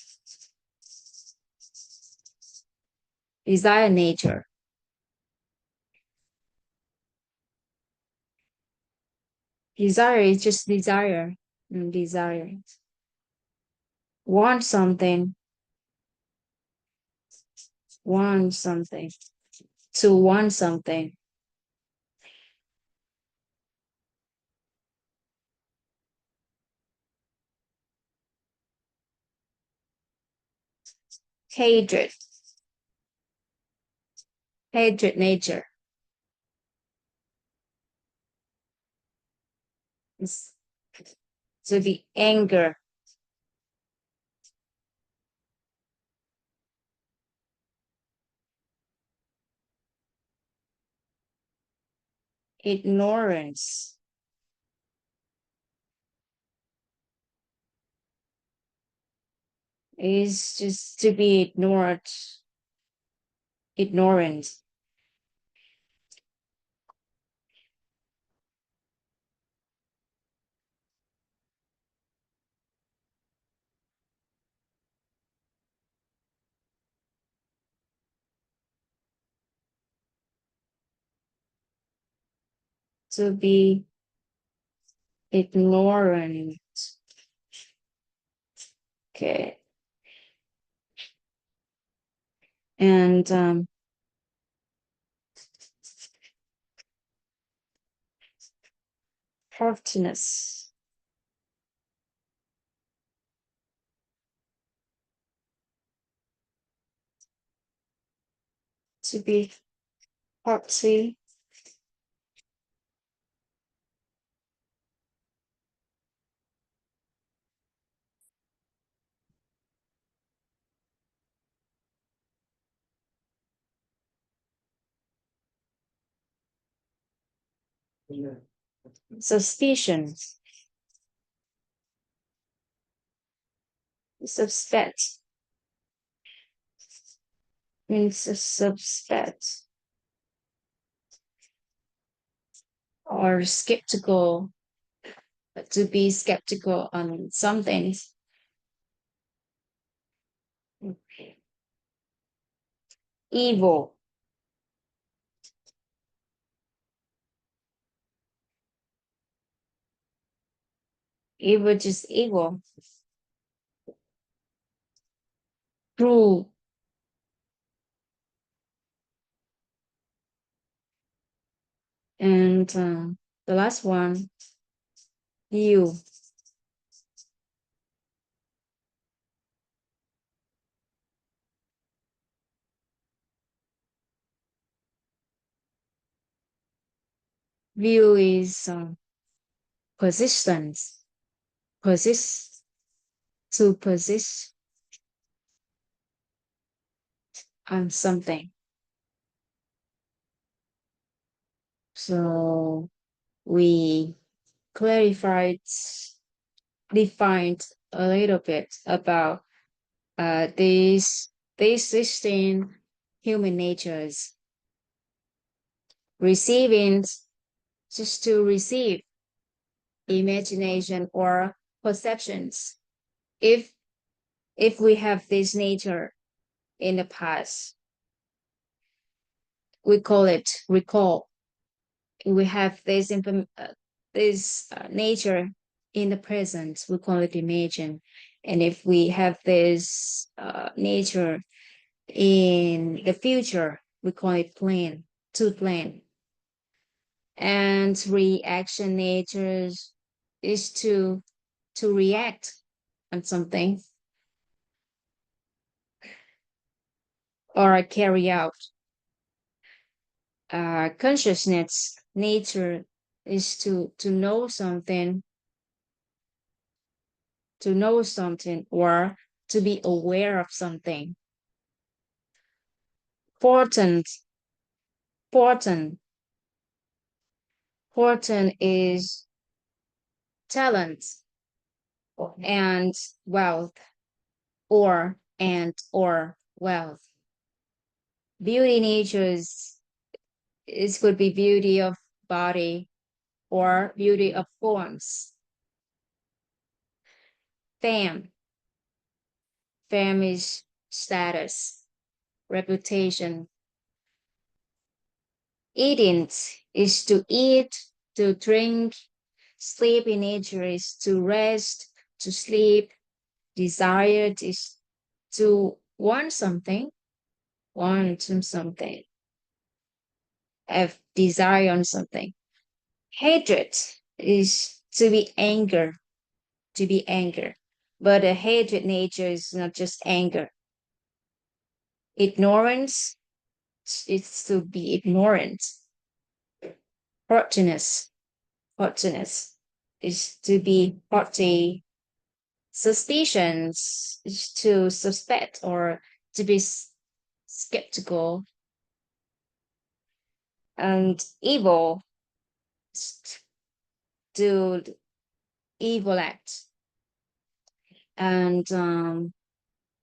desire nature. Desire is just desire. Desire. Want something, want something, to want something. Hatred, hatred nature is to be anger, ignorance is just to be ignored, ignorant, to be ignorant. Okay. And hardness, to be hearty, Suspicion, suspect, means suspect, or skeptical, to be skeptical on some things. Evil, evil, just evil. True, and the last one, view, view is persistence, persist, to persist on something. So we clarified, defined a little bit about these 16 human natures. Receiving, just to receive, imagination or perceptions. If if we have this nature in the past, we call it recall. We have this nature in the present, we call it imagine. And if we have this nature in the future, we call it plan, to plan. And reaction natures is to react on something or carry out. Consciousness nature is to know something or to be aware of something. Important, important, important is talent and wealth, or wealth. Beauty natures is could be beauty of body or beauty of forms. Fame, fame is status, reputation. Eating is to eat, to drink. Sleep in nature is to rest, to sleep. Desire is to want something, want something, have desire on something. Hatred is to be anger, to be anger. But a hatred nature is not just anger. Ignorance is to be ignorant. Haughtiness, haughtiness is to be haughty. Suspicions is to suspect or to be skeptical. And evil is to evil act. And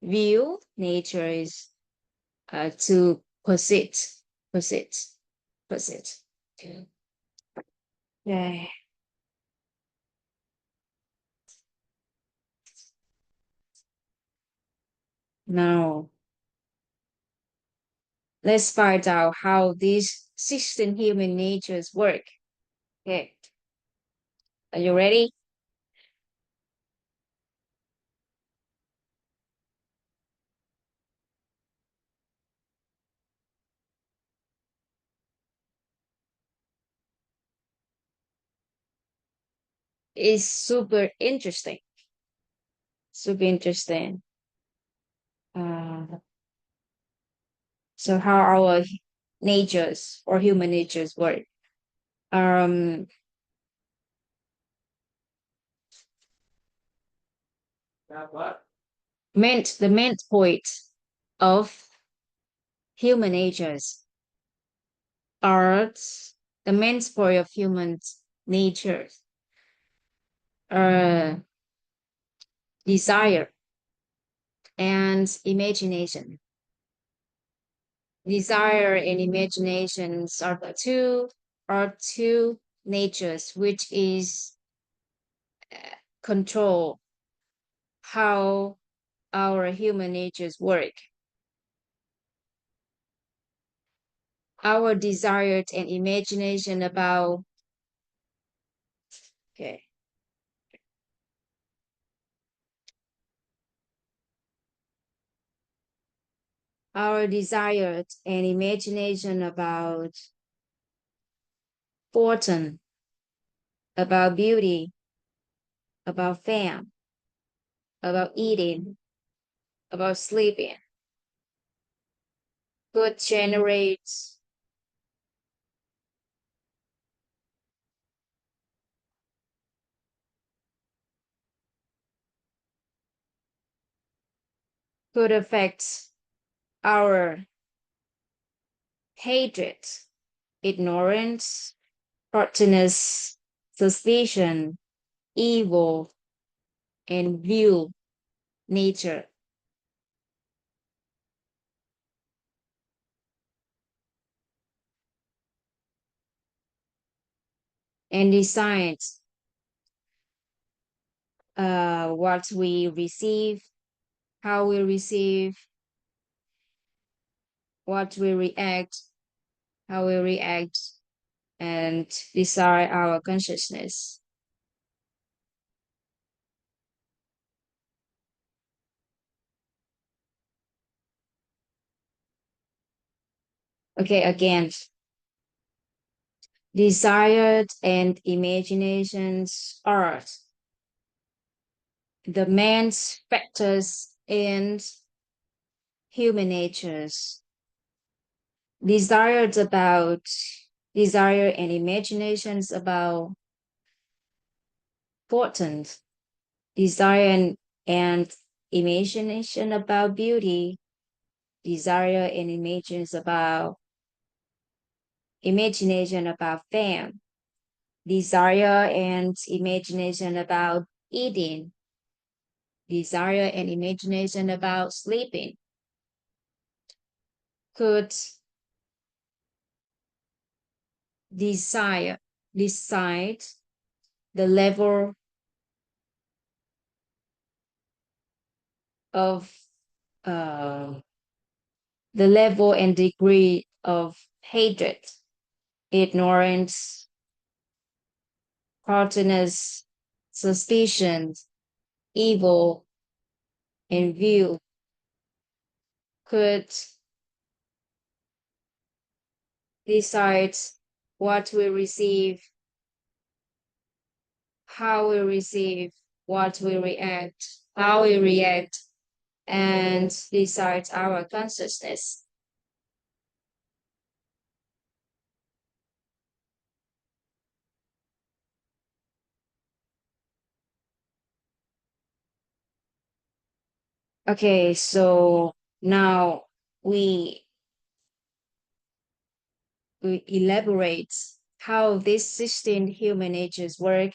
view nature is to possess, possess, possess. Yeah. Now let's find out how these 16 human natures work. Okay, are you ready? It's super interesting. Super interesting. Uh, so how our natures or human natures work. Um, meant the main point of human natures are the main sport of human nature are desire and imagination. Desire and imaginations are two natures which is control how our human natures work. Our desire and imagination about okay, our desire and imagination about fortune, about beauty, about fame, about eating, about sleeping could generate could affect our hatred, ignorance, haughtiness, suspicion, evil, and view nature. And decide what we receive, how we receive, what we react, how we react, and decide our consciousness. Okay, again, desired and imaginations are the main factors in human natures. Desired about desire and imaginations about fortune, desire and imagination about beauty, desire and imagination about fame, desire and imagination about eating, desire and imagination about sleeping could desire decide the level of uh, the level and degree of hatred, ignorance, haughtiness, suspicion, evil, and view could decide what we receive, how we receive, what we react, how we react, and decides our consciousness. Okay, so now we we elaborate how these 16 human natures work.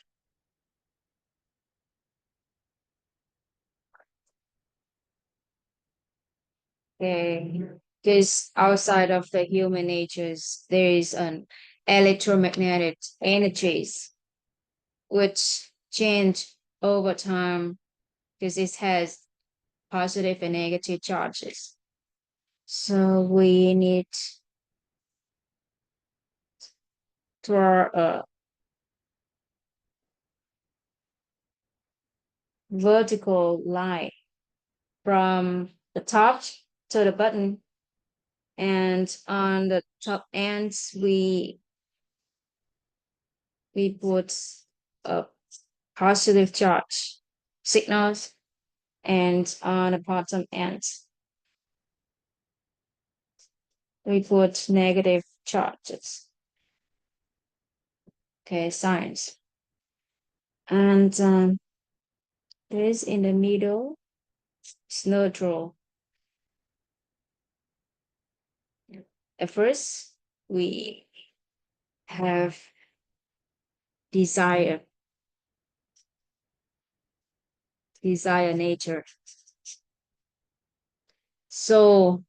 Because outside of the human natures, there is an electromagnetic energies which change over time because it has positive and negative charges. So we need to draw a vertical line from the top to the bottom, and on the top ends we put a positive charge signals, and on the bottom end we put negative charges. Okay, signs. And this in the middle is neutral. At first, we have desire, desire nature. So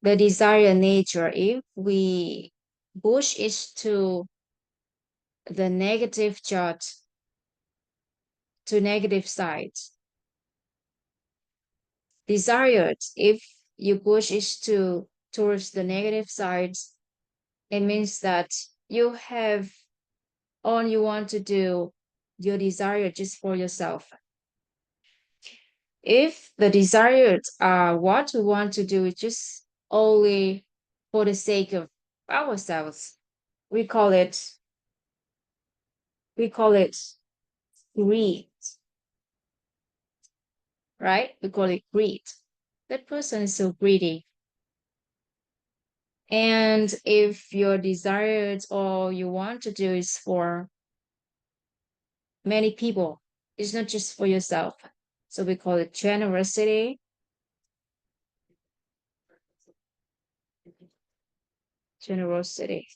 the desire nature, if we push it to the negative chart, to negative side, desired, if you push it to towards the negative sides, it means that you have all you want to do, your desire just for yourself. If the desires are what we want to do just only for the sake of ourselves, we call it we call it greed, right? We call it greed. That person is so greedy. And if your desires or you want to do is for many people, it's not just for yourself. So we call it generosity, generosity.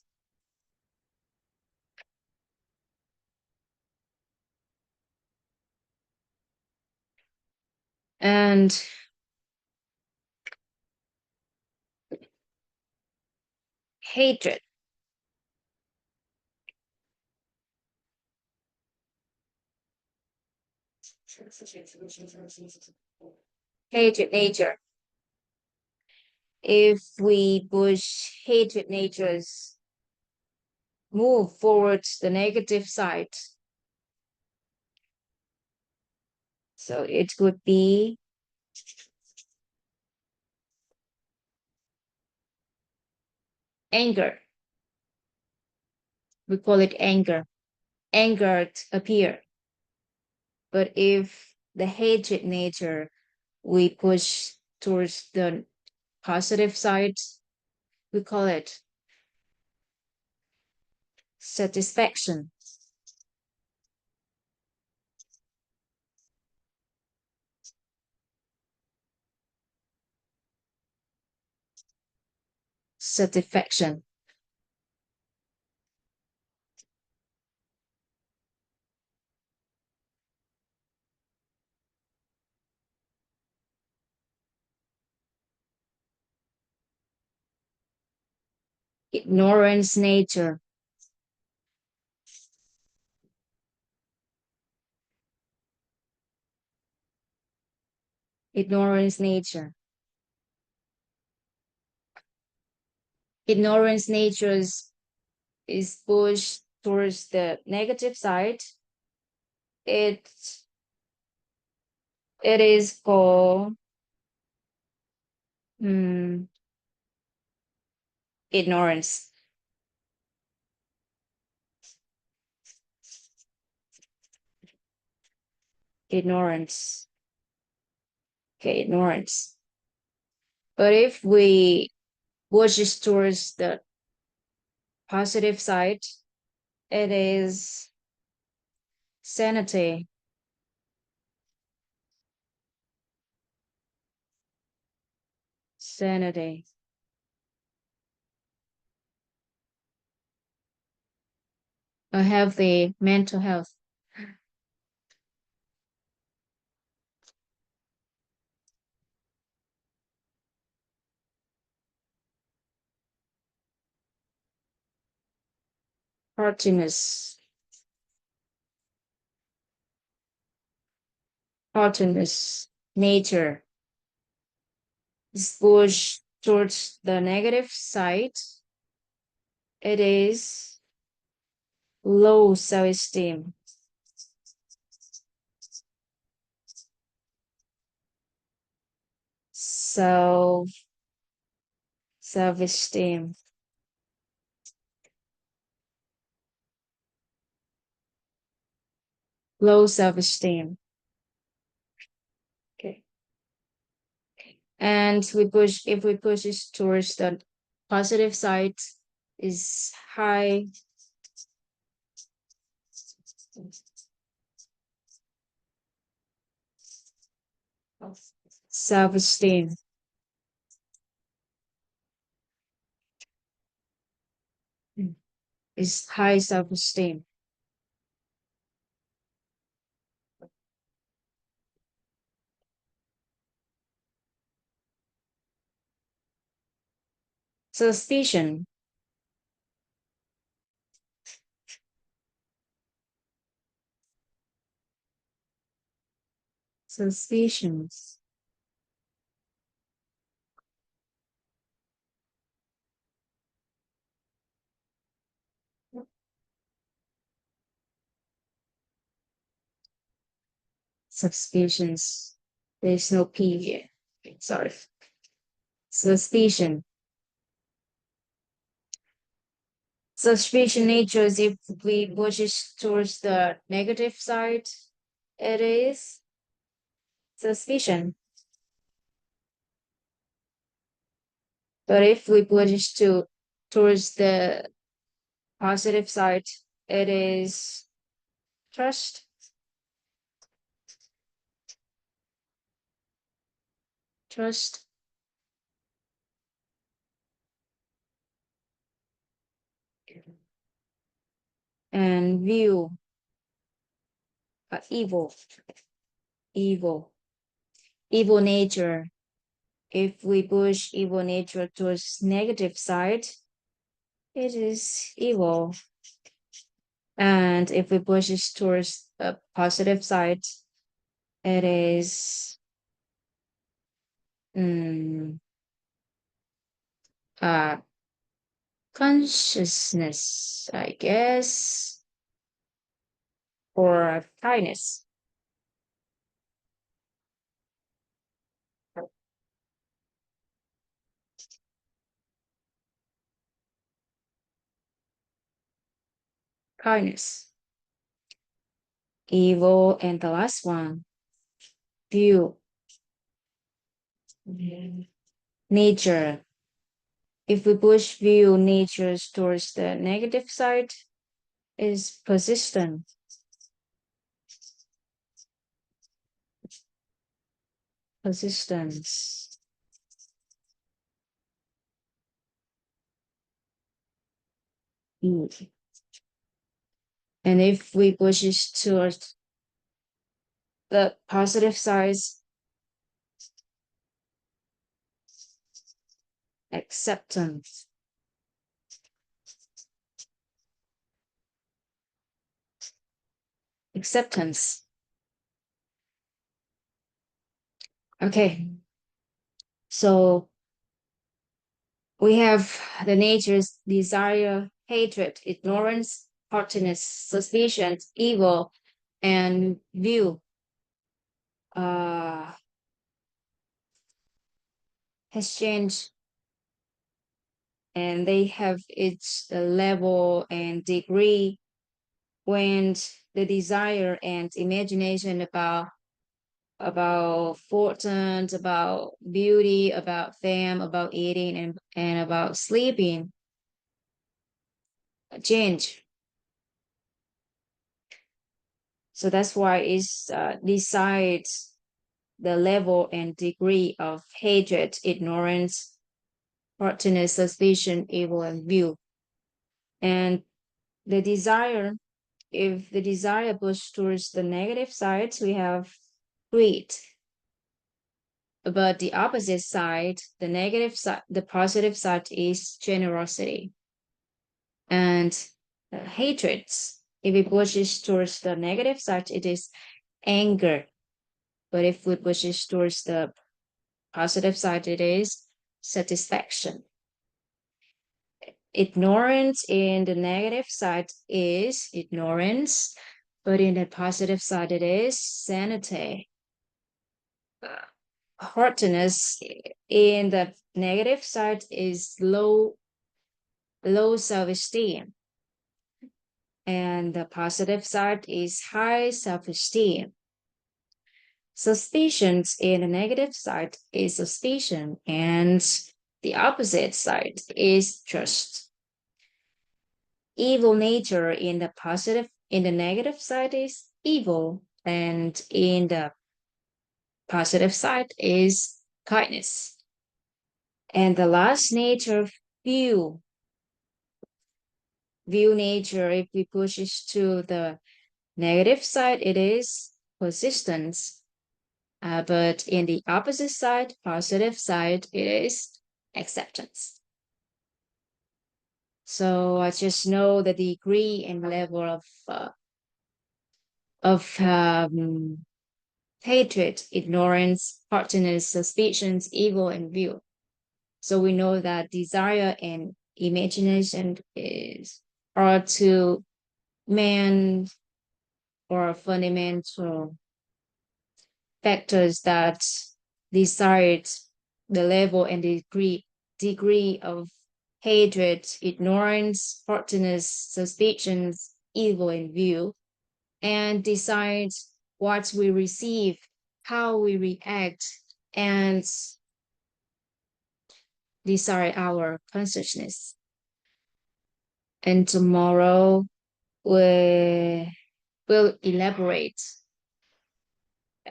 And hatred, hatred nature. If we push hatred natures move forward the negative side, so it could be anger. We call it anger. Anger appear. But if the hatred nature we push towards the positive side, we call it satisfaction. Satisfaction. Ignorance nature. Ignorance nature. Ignorance nature is pushed towards the negative side. It it is called hmm, ignorance. Ignorance. Okay, ignorance. But if we push it towards the positive side, it is sanity. Sanity. A healthy mental health. Heartiness. Heartiness. Nature is pushed towards the negative side. It is low self-esteem. Self self-esteem. Low self-esteem. Okay. And we push if we push it towards the positive side is high self-esteem. is high self-esteem. Suspicion, suspicions, suspicions. There's no P here. Sorry. Suspicion. Suspicion natures, if we push it towards the negative side, it is suspicion. But if we push it towards the positive side, it is trust. Trust and view evil, evil, evil nature. If we push evil nature towards negative side, it is evil. And if we push it towards the positive side, it is mm, uh, consciousness, I guess, or kindness. Kindness. Evil, and the last one, view. Nature. If we push view nature towards the negative side, is persistent. Persistence. Mm. And if we push it towards the positive side, acceptance. Acceptance. Okay, so we have the natures desire, hatred, ignorance, haughtiness, suspicion, evil, and view. Uh, has changed, and they have its level and degree when the desire and imagination about fortune, about beauty, about fame, about eating, and about sleeping change. So that's why it's decides the level and degree of hatred, ignorance, haughtiness, suspicion, evil, and view. And the desire, if the desire pushes towards the negative side, we have greed. But the opposite side, the negative side, the positive side is generosity. And hatreds, if it pushes towards the negative side, it is anger. But if it pushes towards the positive side, it is satisfaction. Ignorance in the negative side is ignorance, but in the positive side, it is sanity. Haughtiness in the negative side is low self-esteem, and the positive side is high self-esteem. Suspicions in the negative side is suspicion, and the opposite side is trust. Evil nature in the negative side is evil, and in the positive side is kindness. And the last nature, view. view nature, if we push it to the negative side, it is persistence. But in the opposite side, positive side, it is acceptance. So I just know the degree and level of hatred, ignorance, hardness, suspicions, ego, and view. So we know that desire and imagination is are two main or fundamental factors that decide the level and degree of hatred, ignorance, hardness, suspicions, evil in view, and decides what we receive, how we react, and decide our consciousness. And tomorrow we will elaborate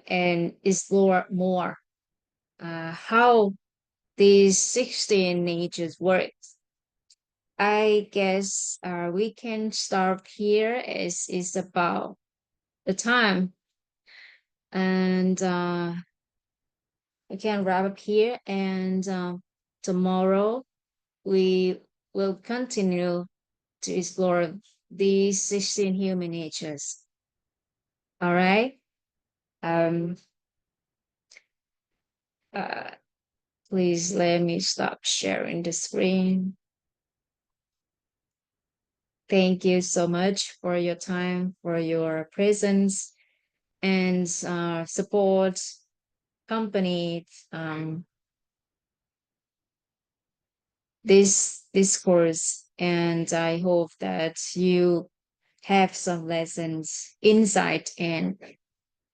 and explore more how these 16 natures work. I guess we can start here as is about the time, and we can wrap up here, and tomorrow we will continue to explore these 16 human natures. All right. Um, uh, Please let me stop sharing the screen. Thank you so much for your time, for your presence, and support company this course. And I hope that you have some lessons, insight, and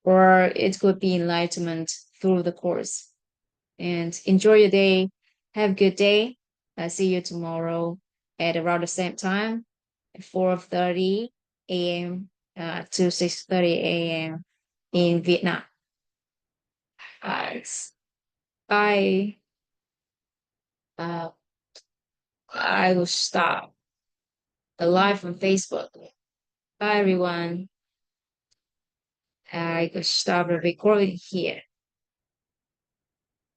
or it could be enlightenment through the course. And enjoy your day. Have a good day. I'll see you tomorrow at around the same time, at 4:30 a.m. To 6:30 a.m. in Vietnam. Uh, Bye. Uh, I will stop the live on Facebook. Bye, everyone. I will stop the recording here.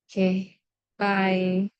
Okay. Bye.